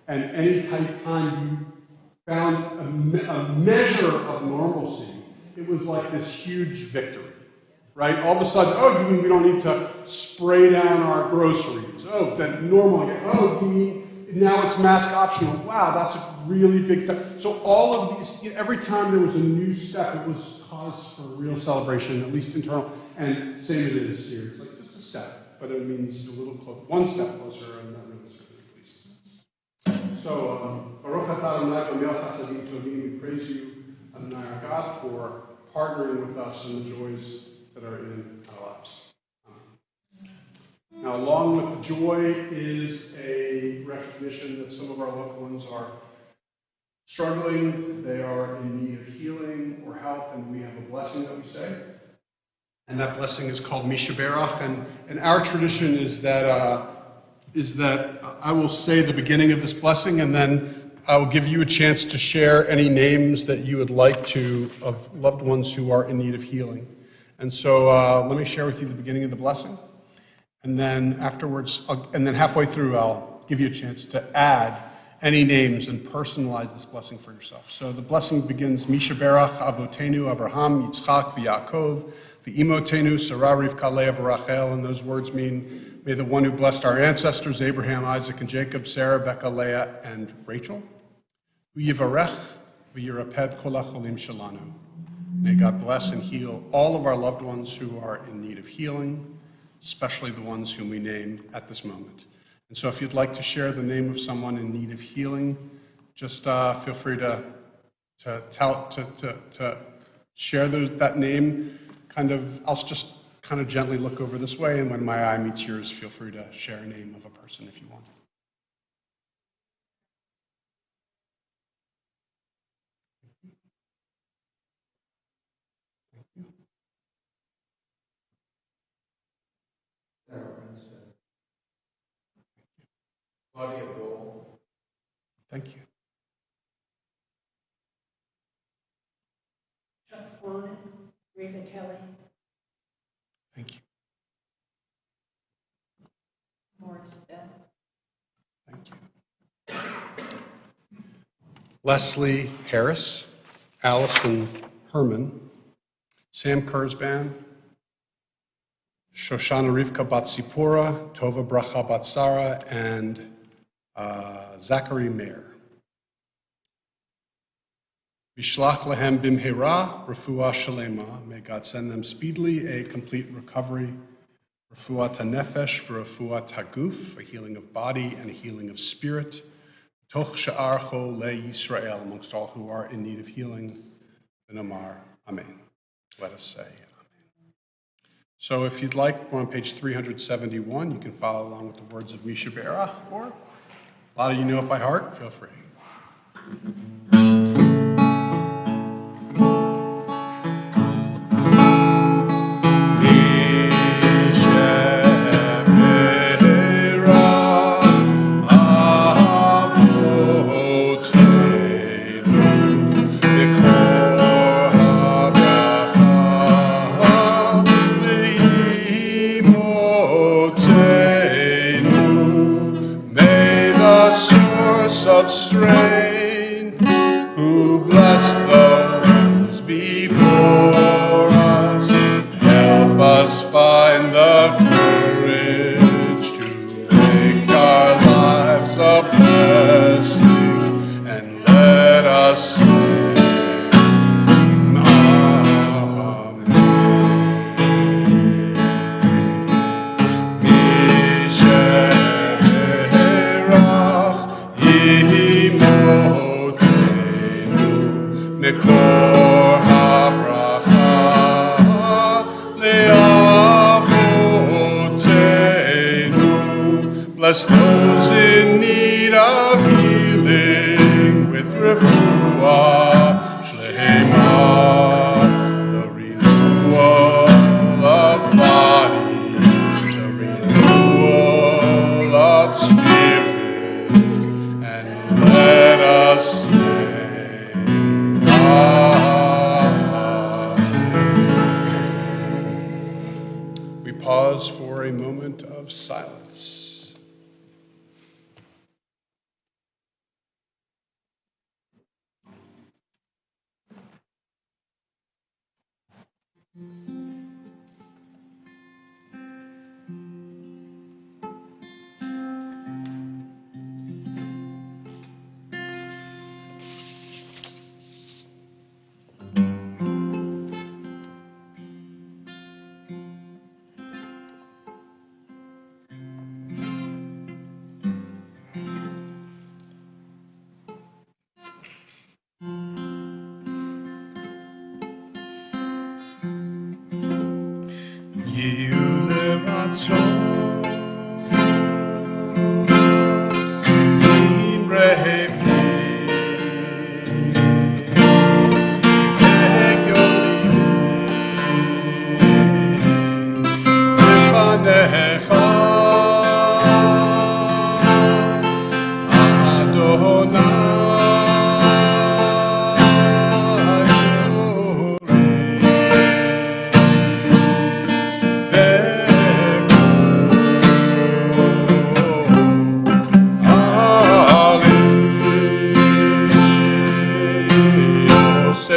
and any time you found a measure of normalcy, it was like this huge victory, right? All of a sudden, you mean we don't need to spray down our groceries? Oh, then normal again. Oh, you mean now it's mask optional? Wow, that's a really big step. So all of these, every time there was a new step, it was cause for real celebration, at least internal. And same it is here. It's like just a step, but it means a little close, one step closer, and that really releases us. So, Baruch atah Adonai b'mei chasadim tovim, we praise you, Adonai our God, for partnering with us in the joys that are in our lives. Now, along with the joy is a recognition that some of our loved ones are struggling, they are in need of healing or health, and we have a blessing that we say. And that blessing is called Misha Berach, and our tradition is that I will say the beginning of this blessing, and then I will give you a chance to share any names that you would like to of loved ones who are in need of healing. And so let me share with you the beginning of the blessing, and then afterwards, and then halfway through, I'll give you a chance to add any names and personalize this blessing for yourself. So the blessing begins, Misha Berach Avotenu Avraham Yitzchak v'Yaakov v'Imotenu Sarah Rivka Leah v'Rachel, and those words mean, may the one who blessed our ancestors, Abraham, Isaac, and Jacob, Sarah, Becca, Leah, and Rachel, v'Yivarech v'Yiraped kol hacholim shelanu. May God bless and heal all of our loved ones who are in need of healing, especially the ones whom we name at this moment. And so if you'd like to share the name of someone in need of healing, just feel free to share that name. I'll just kind of gently look over this way, and when my eye meets yours, feel free to share a name of a person if you want. Claudia Gold. Thank you. Chuck Flonin, Reva Kelly, Thank you. Morris Dell, Thank you. Leslie Harris, Allison Herman, Sam Kurzban, Shoshana Rivka Batsipura, Tova Bracha Batsara, and Zachary Mayer. Vishlach lehem bimhera, refuah shalema. May God send them speedily a complete recovery. Refuah tanefesh for refuah taguf, a healing of body and a healing of spirit. Toch she'archo le Yisrael, amongst all who are in need of healing. V'nomar, amen. Let us say amen. So if you'd like, we're on page 371. You can follow along with the words of Misha Berach, or a lot of you know it by heart. Feel free. Of strain, who bless those before us, help us find the courage to make our lives a blessing, and let us say, Mekor habracha le'avotenu. Bless those in need of healing with refuah shlema, the renewal of body, the renewal of spirit, and let us pause for a moment of silence.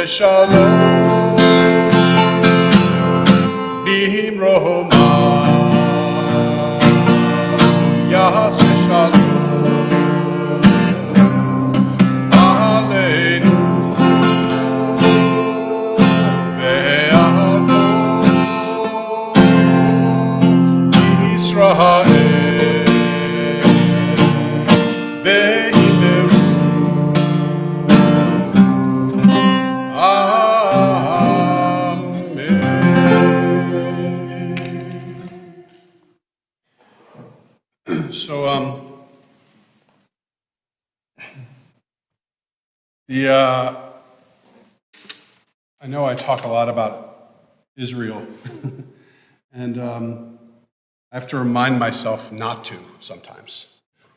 Shalom, Bihim Rohma, Yahase Shalom, Aleinu, Ve'avo, Yisrael, Ve'imeru. So, I know I talk a lot about Israel, and I have to remind myself not to sometimes,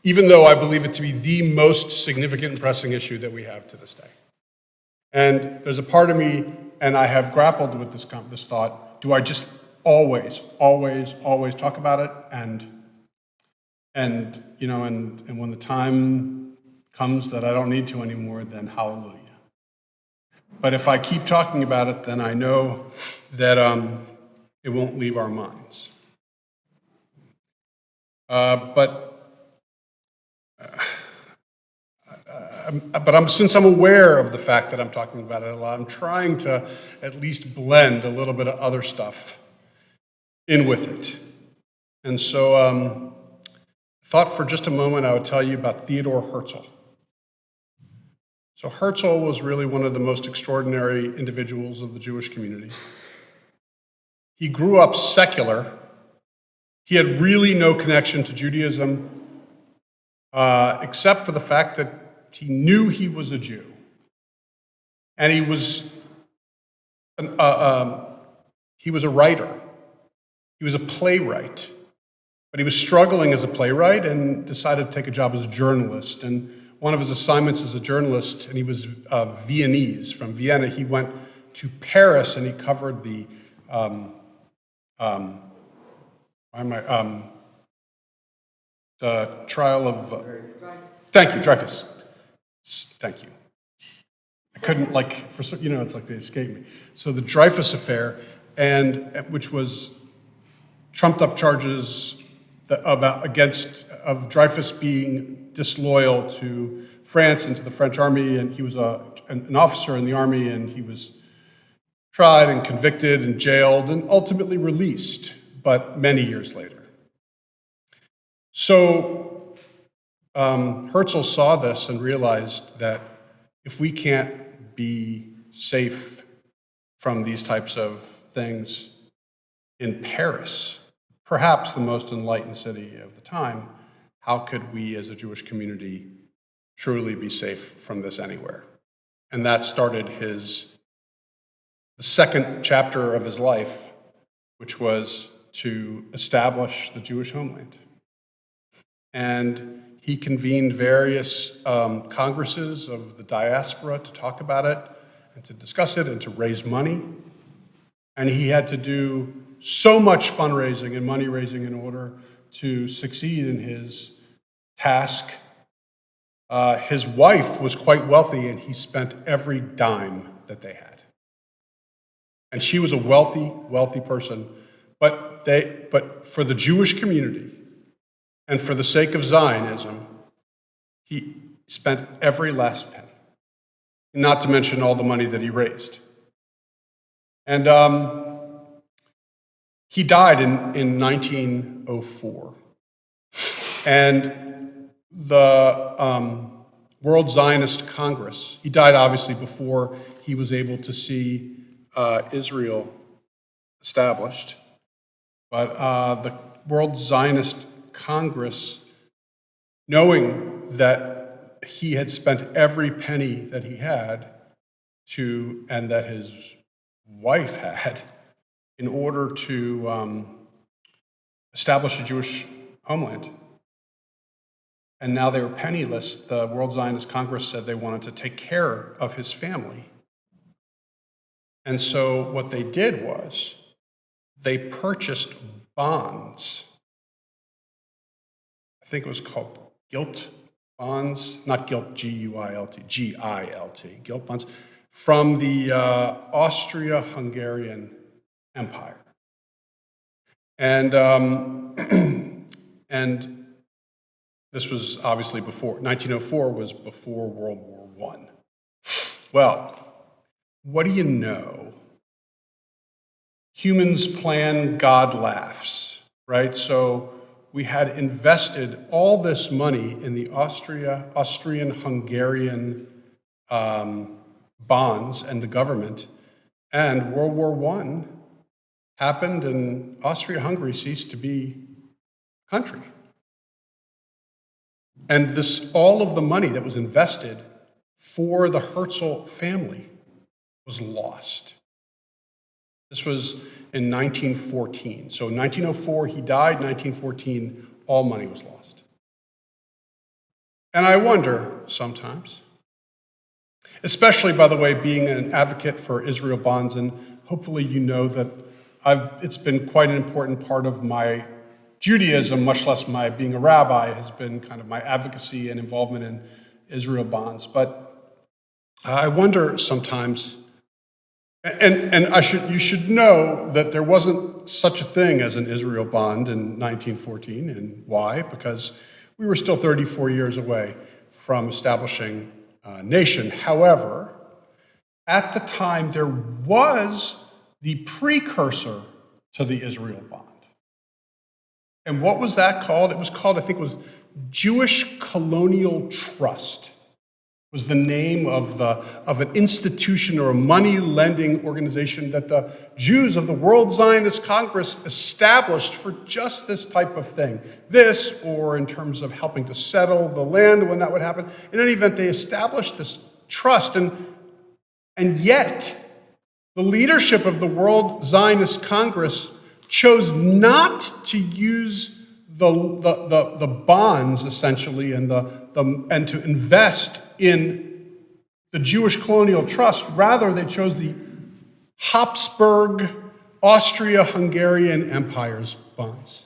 even though I believe it to be the most significant and pressing issue that we have to this day. And there's a part of me, and I have grappled with this thought, do I just always talk about it, and when the time comes that I don't need to anymore, then hallelujah. But if I keep talking about it, then I know that it won't leave our minds. since I'm aware of the fact that I'm talking about it a lot, I'm trying to at least blend a little bit of other stuff in with it. And so I thought for just a moment I would tell you about Theodor Herzl. So Herzl was really one of the most extraordinary individuals of the Jewish community. He grew up secular. He had really no connection to Judaism, except for the fact that he knew he was a Jew. And he was a writer. He was a playwright. But he was struggling as a playwright and decided to take a job as a journalist. And one of his assignments as a journalist, and he was Viennese, from Vienna, he went to Paris and he covered the trial of, thank you, Dreyfus. Thank you. I couldn't, it's like they escaped me. So the Dreyfus affair, which was trumped up charges of Dreyfus being disloyal to France and to the French army, and he was an officer in the army, and he was tried and convicted and jailed and ultimately released, but many years later. So Herzl saw this and realized that if we can't be safe from these types of things in Paris, perhaps the most enlightened city of the time, how could we as a Jewish community truly be safe from this anywhere? And that started the second chapter of his life, which was to establish the Jewish homeland. And he convened various congresses of the diaspora to talk about it and to discuss it and to raise money. And he had to do so much fundraising and money raising in order to succeed in his task. His wife was quite wealthy, and he spent every dime that they had. And she was a wealthy, wealthy person, but for the Jewish community and for the sake of Zionism, he spent every last penny, not to mention all the money that he raised. And he died in 1904. And the World Zionist Congress, he died obviously before he was able to see Israel established. But the World Zionist Congress, knowing that he had spent every penny that he had and that his wife had, in order to establish a Jewish homeland. And now they were penniless. The World Zionist Congress said they wanted to take care of his family. And so what they did was they purchased bonds. I think it was called gilt bonds, not gilt, G-U-I-L-T, G-I-L-T, gilt bonds, from the Austria-Hungarian Empire. And this was obviously before, 1904 was before World War I. Well, what do you know? Humans plan, God laughs, right? So we had invested all this money in the Austrian-Hungarian bonds and the government, and World War I happened, and Austria-Hungary ceased to be a country. And all of the money that was invested for the Herzl family was lost. This was in 1914. So in 1904, he died. 1914, all money was lost. And I wonder sometimes, especially, by the way, being an advocate for Israel bonds, and hopefully you know that it's been quite an important part of my Judaism, much less my being a rabbi, has been kind of my advocacy and involvement in Israel bonds. But I wonder sometimes, and you should know that there wasn't such a thing as an Israel bond in 1914, and why? Because we were still 34 years away from establishing nation. However, at the time, there was the precursor to the Israel bond. And what was that called? It was called, I think it was Jewish Colonial Trust, was the name of an institution or a money-lending organization that the Jews of the World Zionist Congress established for just this type of thing. This, or in terms of helping to settle the land when that would happen. In any event, they established this trust, and yet the leadership of the World Zionist Congress chose not to use the bonds, essentially, and to invest in the Jewish Colonial Trust. Rather, they chose the Habsburg Austria-Hungarian Empire's bonds.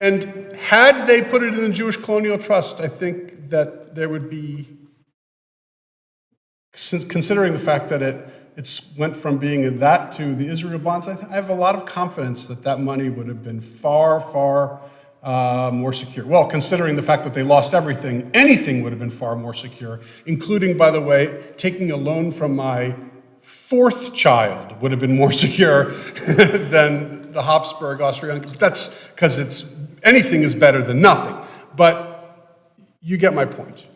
And had they put it in the Jewish Colonial Trust, I think that there would be, considering the fact that it went from being that to the Israel bonds, I have a lot of confidence that that money would have been far, far more secure. Well, considering the fact that they lost everything, anything would have been far more secure, including, by the way, taking a loan from my fourth child would have been more secure than the Habsburg Austria. That's because anything is better than nothing. But you get my point.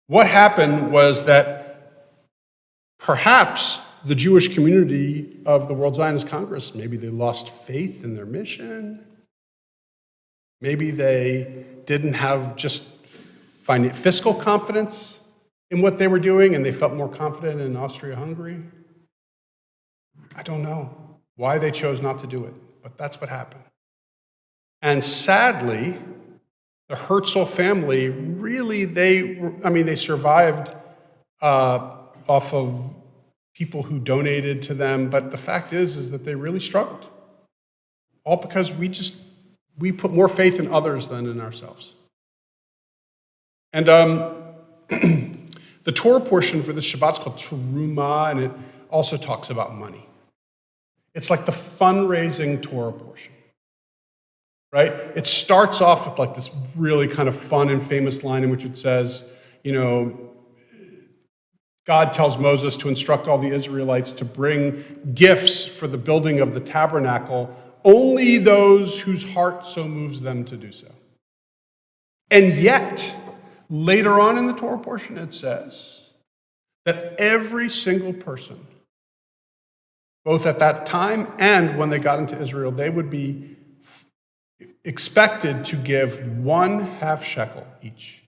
What happened was that perhaps the Jewish community of the World Zionist Congress, maybe they lost faith in their mission. Maybe they didn't have just fiscal confidence in what they were doing, and they felt more confident in Austria-Hungary. I don't know why they chose not to do it, but that's what happened. And sadly, the Herzl family really, they survived off of people who donated to them, but the fact is that they really struggled. All because we put more faith in others than in ourselves. And the Torah portion for this Shabbat is called Terumah, and it also talks about money. It's like the fundraising Torah portion, right? It starts off with like this really kind of fun and famous line in which it says, God tells Moses to instruct all the Israelites to bring gifts for the building of the tabernacle, only those whose heart so moves them to do so. And yet, later on in the Torah portion, it says that every single person, both at that time and when they got into Israel, they would be expected to give 1/2 shekel each.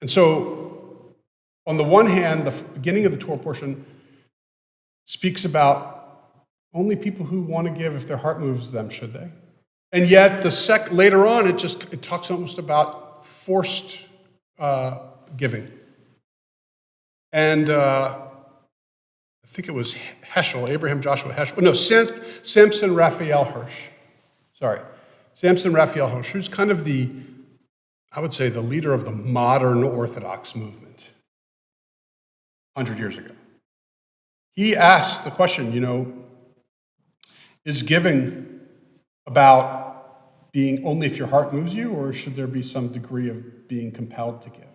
And so, on the one hand, the beginning of the Torah portion speaks about only people who want to give if their heart moves them, should they? And yet, later on, it talks almost about forced giving. And I think it was Heschel, Abraham Joshua Heschel. No, Samson Raphael Hirsch. Sorry. Samson Raphael Hirsch, who's kind of I would say, the leader of the modern Orthodox movement 100 years ago. He asked the question, is giving about being only if your heart moves you, or should there be some degree of being compelled to give?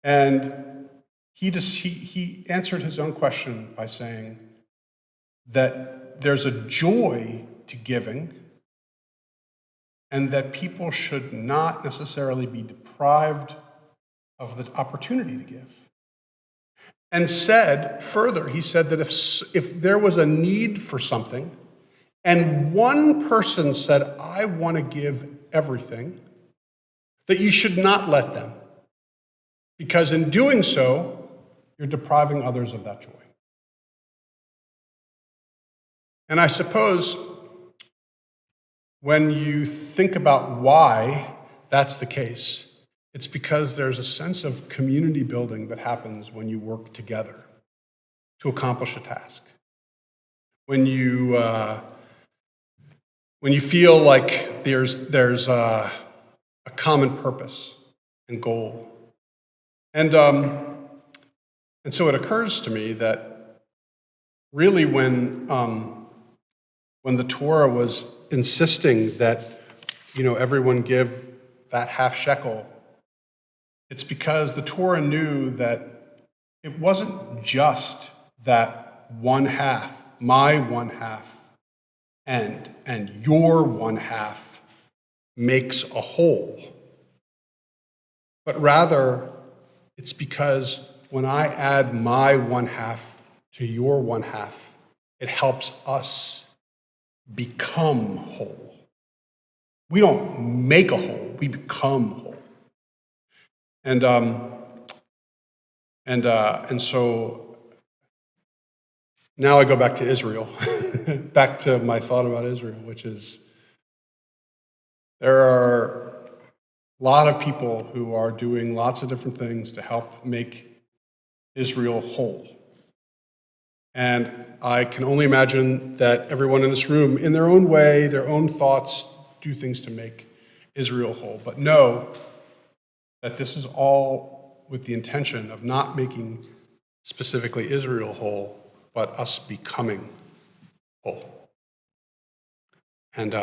And he answered his own question by saying that there's a joy to giving, and that people should not necessarily be deprived of the opportunity to give. And said, further, he said that if there was a need for something, and one person said, I want to give everything, that you should not let them. Because in doing so, you're depriving others of that joy. And I suppose when you think about why that's the case, it's because there's a sense of community building that happens when you work together to accomplish a task. When you feel like there's a common purpose and goal. And so it occurs to me that really when the Torah was insisting that everyone give that half shekel, it's because the Torah knew that it wasn't just that one half, my one half, and your one half makes a whole. But rather, it's because when I add my one half to your one half, it helps us become whole. We don't make a whole, we become whole. And so now I go back to Israel, back to my thought about Israel, which is there are a lot of people who are doing lots of different things to help make Israel whole. And I can only imagine that everyone in this room, in their own way, their own thoughts, do things to make Israel whole. But know that this is all with the intention of not making specifically Israel whole, but us becoming whole. And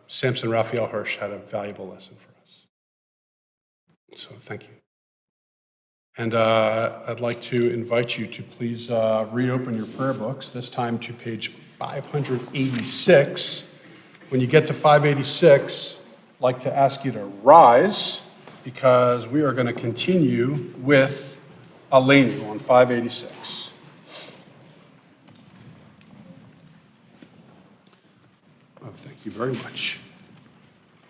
Samson Raphael Hirsch had a valuable lesson for us. So thank you. And I'd like to invite you to please reopen your prayer books, this time to page 586. When you get to 586, I'd like to ask you to rise, because we are going to continue with Aleinu on 586. Oh, thank you very much.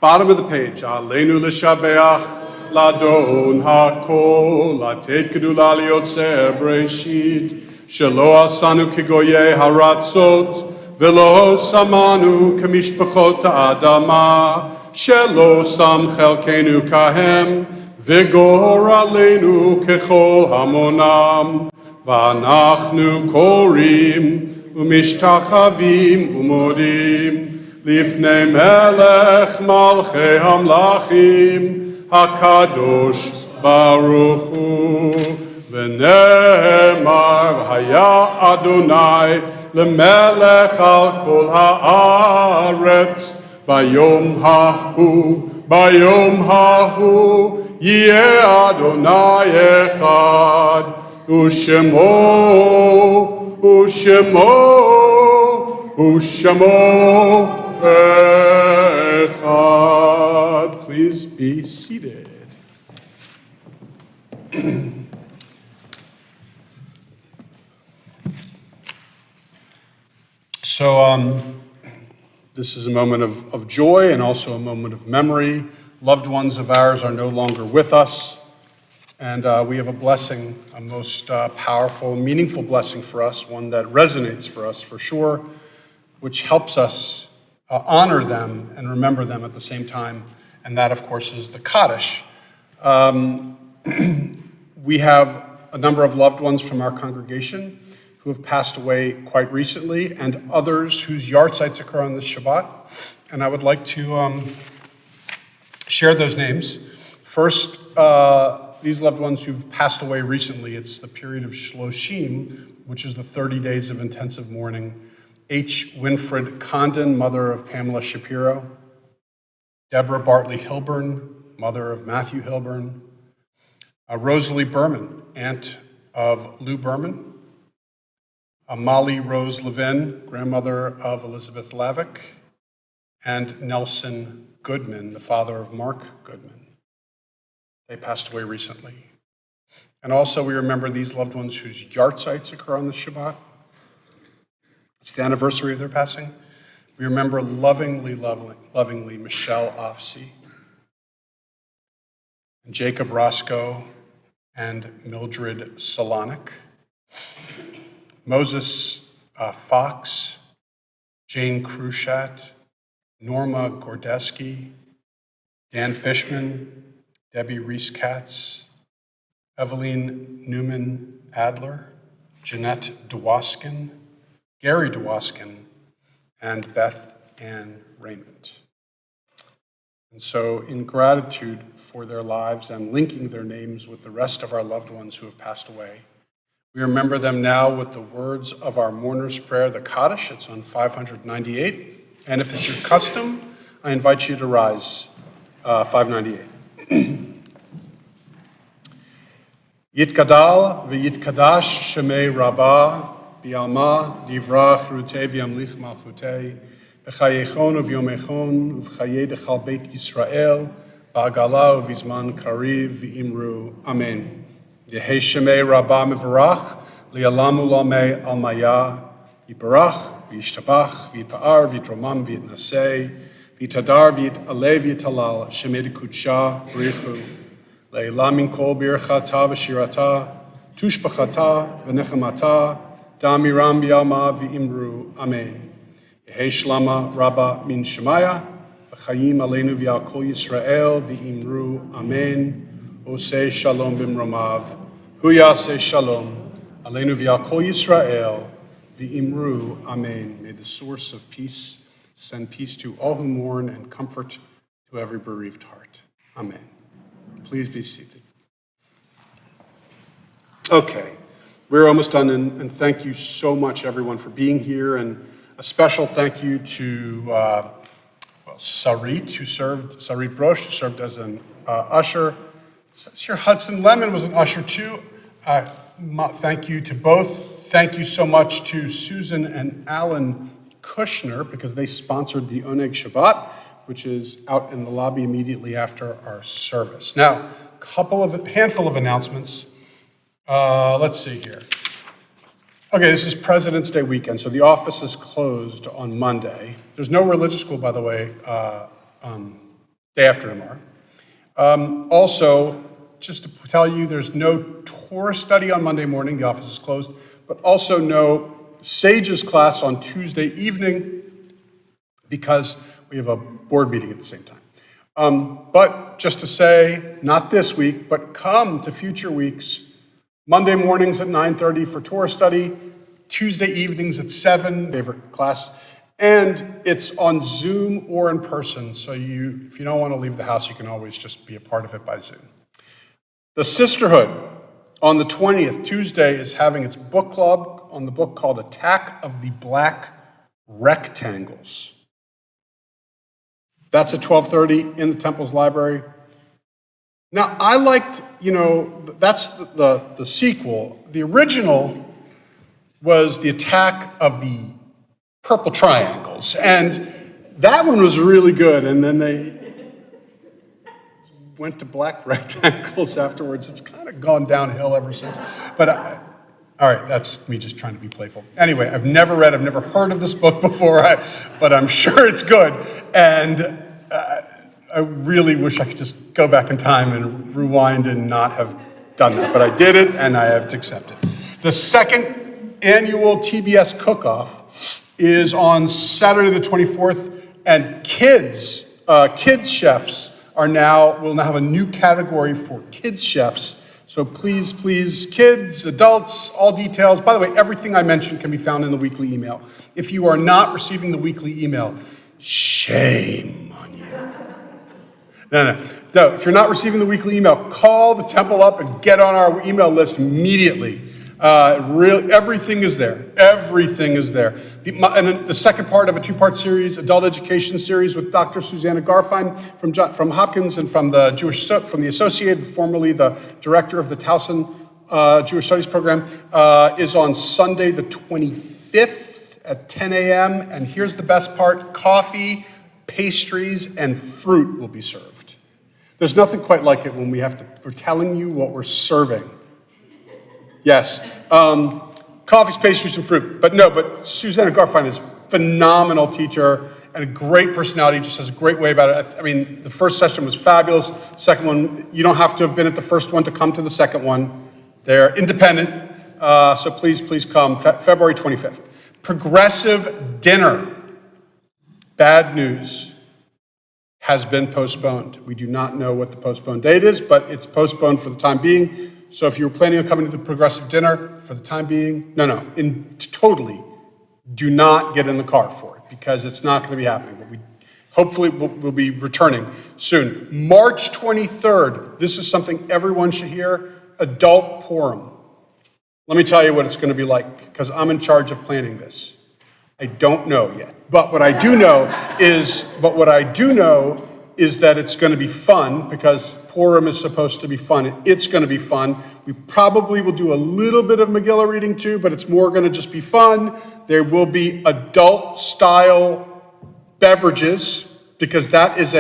Bottom of the page, Aleinu l'shabeach Ladon hakol, latet gedula liyotzer breshit, shelo asanu kigoye haratzot, velo samanu kamishpachot ha'adama, shelo sam chelkenu kahem, vigor aleinu kechol hamonam, v'anachnu korim, umishtachavim umodim, lifnei melech malchei hamlachim, HaKadosh Baruch Hu, v'ne'emar v'haya Adonai lemelech al kol ha'aretz, bayom hahu, yeh Adonai echad, u'shemo echad. Please be seated. So this is a moment of joy and also a moment of memory. Loved ones of ours are no longer with us, and we have a blessing, a most powerful, meaningful blessing for us, one that resonates for us for sure, which helps us honor them and remember them at the same time. And that, of course, is the Kaddish. We have a number of loved ones from our congregation who have passed away quite recently, and others whose yahrzeits occur on this Shabbat. And I would like to share those names. First, these loved ones who've passed away recently, it's the period of Shloshim, which is the 30 days of intensive mourning. H. Winfred Condon, mother of Pamela Shapiro. Deborah Bartley Hilburn, mother of Matthew Hilburn. Rosalie Berman, aunt of Lou Berman. Molly Rose Levin, grandmother of Elizabeth Lavick. And Nelson Goodman, the father of Mark Goodman. They passed away recently. And also we remember these loved ones whose yahrzeits occur on the Shabbat. It's the anniversary of their passing. We remember lovingly Michelle Offsey, and Jacob Roscoe, and Mildred Solonic, Moses Fox, Jane Krushat, Norma Gordeski, Dan Fishman, Debbie Reese-Katz, Evelyn Newman Adler, Jeanette DeWaskin, Gary DeWaskin, and Beth Ann Raymond. And so in gratitude for their lives and linking their names with the rest of our loved ones who have passed away, we remember them now with the words of our mourner's prayer, the Kaddish. It's on 598. And if it's your custom, I invite you to rise, 598. Yitgadal v'yitkadash shemei Rabbah bi'alma divrach rutei v'yamlich malchutei v'chayechon v'yomechon v'chayei dechal beit Yisrael ba'agala v'zman kariv v'imru. Amen. Yehei shemei Rabbah mevarach li'alam ulamei almaya yibarach v'yishtabach v'yipa'ar v'yitromam v'yitnasei v'yitadar v'yitaleh v'yitalal shemei dekudsha b'richu Leila min kol birchata v'shirata, tushbachata v'nechamata, damiram b'yalma v'imru. Amen. Yehei shlama rabba min shemaya, v'chayim aleinu v'yal kol Yisrael v'imru. Amen. Oseh shalom b'mromav, hu yaseh shalom, aleinu v'yal kol Yisrael v'imru. Amen. May the source of peace send peace to all who mourn and comfort to every bereaved heart. Amen. Please be seated. Okay, we're almost done, and thank you so much, everyone, for being here, and a special thank you to Sarit, Sarit Brosh, who served as an usher. It says here Hudson Lemon was an usher too. Thank you to both. Thank you so much to Susan and Alan Kushner, because they sponsored the Oneg Shabbat, which is out in the lobby immediately after our service. Now, handful of announcements. Let's see here. Okay, this is President's Day weekend, so the office is closed on Monday. There's no religious school, by the way, day after tomorrow. Also, just to tell you, there's no Torah study on Monday morning, the office is closed, but also no Sages class on Tuesday evening, because we have a board meeting at the same time. But just to say, not this week, but come to future weeks. Monday mornings at 9:30 for Torah study, Tuesday evenings at 7, favorite class, and it's on Zoom or in person, so if you don't want to leave the house, you can always just be a part of it by Zoom. The Sisterhood on the 20th, Tuesday, is having its book club on the book called Attack of the Black Rectangles. That's at 12:30 in the Temple's library. Now, I liked, that's the sequel. The original was the Attack of the Purple Triangles, and that one was really good, and then they went to Black Rectangles afterwards. It's kind of gone downhill ever since. But, all right, that's me just trying to be playful. Anyway, I've never heard of this book before, but I'm sure it's good. And I really wish I could just go back in time and rewind and not have done that. But I did it, and I have to accept it. The second annual TBS Cook-Off is on Saturday the 24th, and kids chefs will now have a new category for kids chefs. So please, kids, adults, all details. By the way, everything I mentioned can be found in the weekly email. If you are not receiving the weekly email, shame on you. No, if you're not receiving the weekly email, call the Temple up and get on our email list immediately. Everything is there. Everything is there. And then the second part of a two-part series, adult education series with Dr. Susanna Garfein from Hopkins and from the Associated, formerly the director of the Towson Jewish Studies program, is on Sunday the 25th at 10 a.m. And here's the best part: coffee, pastries, and fruit will be served. There's nothing quite like it when we're telling you what we're serving. Yes, coffees, pastries, and fruit. But Susanna Garfein is a phenomenal teacher and a great personality, just has a great way about it. I mean, the first session was fabulous. Second one, you don't have to have been at the first one to come to the second one. They're independent, so please come, February 25th. Progressive dinner, bad news, has been postponed. We do not know what the postponed date is, but it's postponed for the time being. So if you were planning on coming to the progressive dinner for the time being, totally do not get in the car for it, because it's not going to be happening. But hopefully we'll be returning soon. March 23rd, this is something everyone should hear, Adult Purim. Let me tell you what it's going to be like, because I'm in charge of planning this. I don't know yet. But what I do know is that it's going to be fun because Purim is supposed to be fun. It's going to be fun. We probably will do a little bit of Megillah reading too, but it's more going to just be fun. There will be adult-style beverages because that is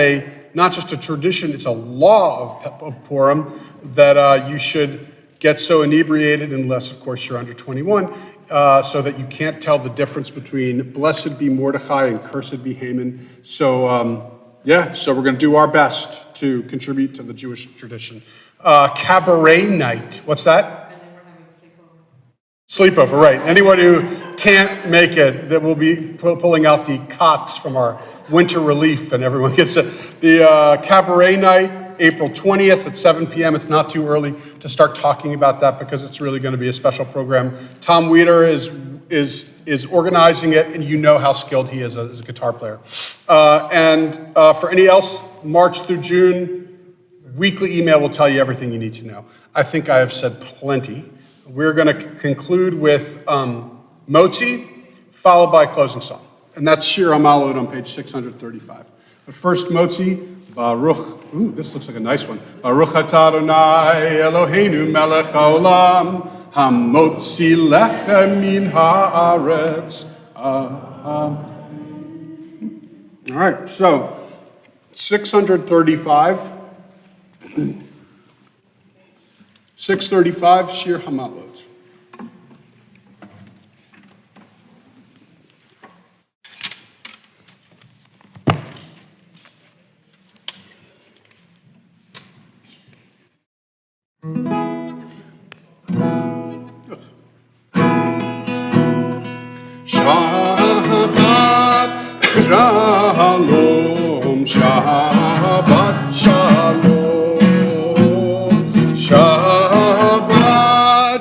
not just a tradition, it's a law of Purim that you should get so inebriated, unless, of course, you're under 21, so that you can't tell the difference between blessed be Mordechai and cursed be Haman. So we're going to do our best to contribute to the Jewish tradition. Cabaret night, what's that? And then we're having a Sleepover, right. Anyone who can't make it, that will be pulling out the cots from our winter relief, and everyone gets the cabaret night, April 20th at 7 p.m. It's not too early to start talking about that because it's really going to be a special program. Tom Weeder is organizing it, and you know how skilled he is as a guitar player. For any else, March through June, weekly email will tell you everything you need to know. I think I have said plenty. We're going to conclude with Motzi, followed by closing song. And that's Shir HaMa'alot on page 635. But first, Motzi, Baruch, this looks like a nice one. Baruch atah Adonai Eloheinu melech haolam, hamotzi lechem min haaretz. All right, so 635. 635, Shir HaMa'alot. Shabbat Shalom, Shabbat Shalom, Shabbat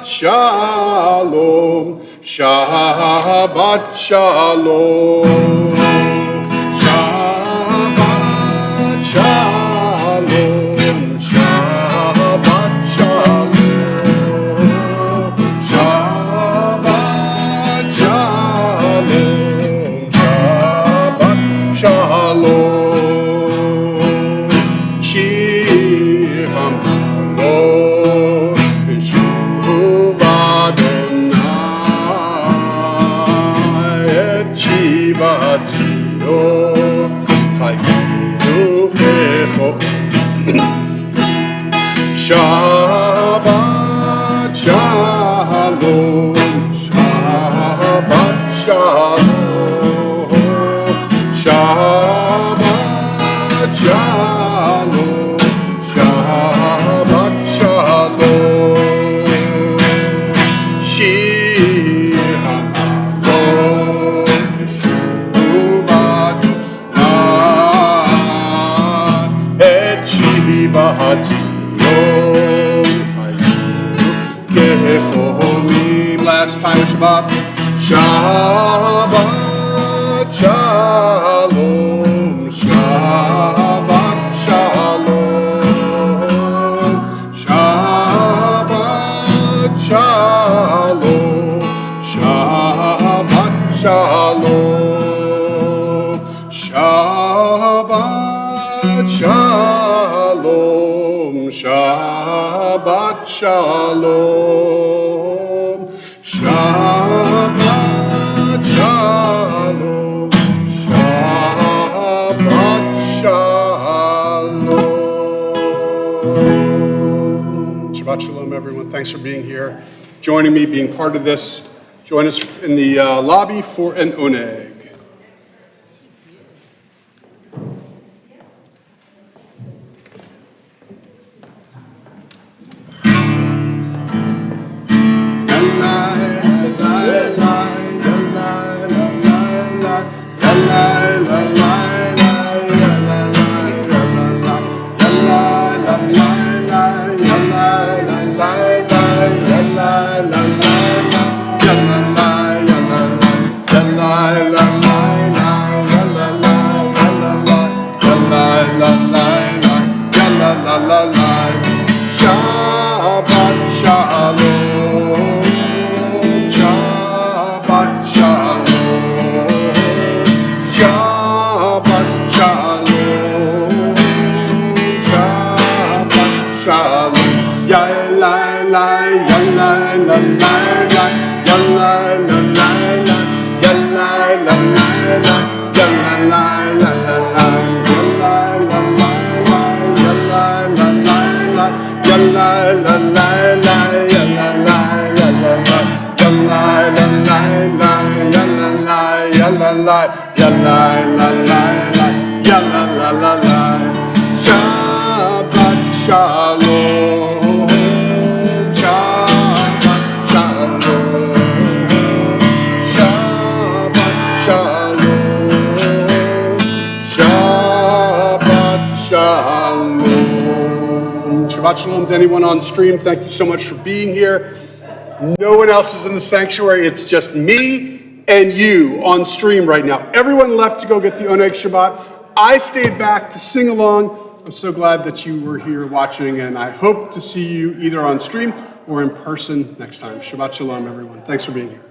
Shalom, Shabbat Shalom, Shabbat Shalom, Shabbat Shalom, Shabbat Shalom, Shabbat Shalom, Shir HaMa'alot, B'shuv Adonai, et Shivat Zion, Chayinu Echo. Shabbat Shalom, Shabbat Shalom, Shabbat Shalom, Shabbat Shalom, Shir HaMa'alot, B'shuv Adonai, et Shivat Zion, Chayinu Kechomim. Last time Shabbat. Shabbat Shalom, Shabbat Shalom, Shabbat Shalom, Shabbat Shalom, Shabbat Shalom, Shabbat Shalom, Shabbat Shalom, Shabbat Shalom. Shabbat Shalom, everyone. Thanks for being here, joining me, being part of this. Join us in the lobby for an oneg. Shabbat Shalom, Shabbat Shalom. la, ya la la la la, ya la la la la. Shabbat shalom, Shabbat shalom, Shabbat shalom, Shabbat shalom. Shabbat shalom to anyone on stream. Thank you so much for being here. No one else is in the sanctuary. It's just me and you on stream right now. Everyone left to go get the Oneg Shabbat. I stayed back to sing along. I'm so glad that you were here watching, and I hope to see you either on stream or in person next time. Shabbat shalom, everyone. Thanks for being here.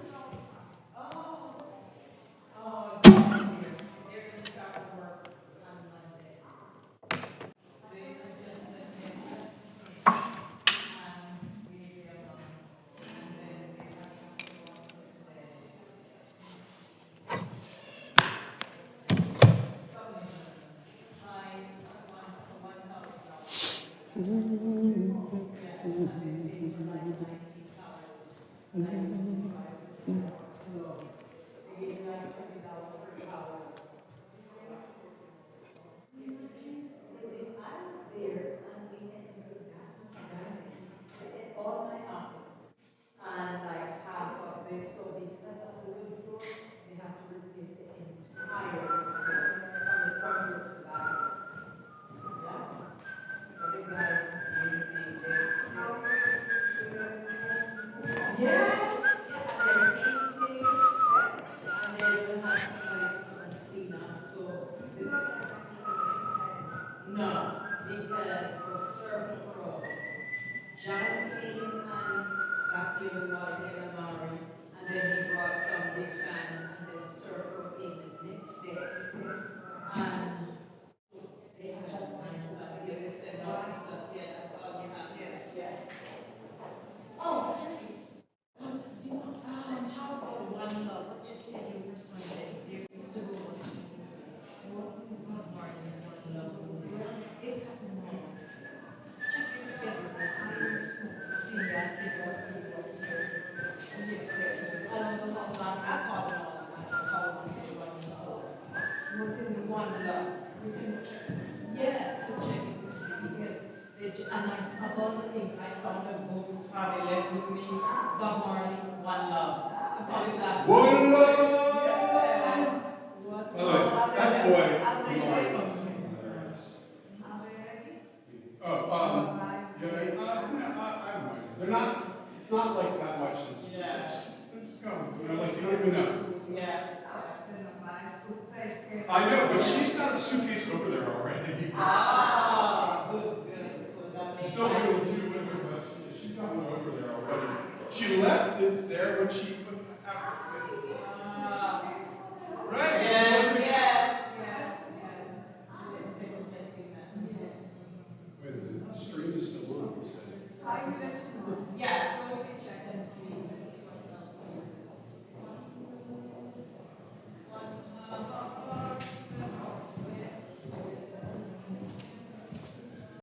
It's not like that much. It's just going. You know, like you don't even know. I know, but she's got a suitcase over there already. She's still going to do with her, but she's got one over there already. She left it there when she put the right? Yes. Wait a minute, the stream is still on.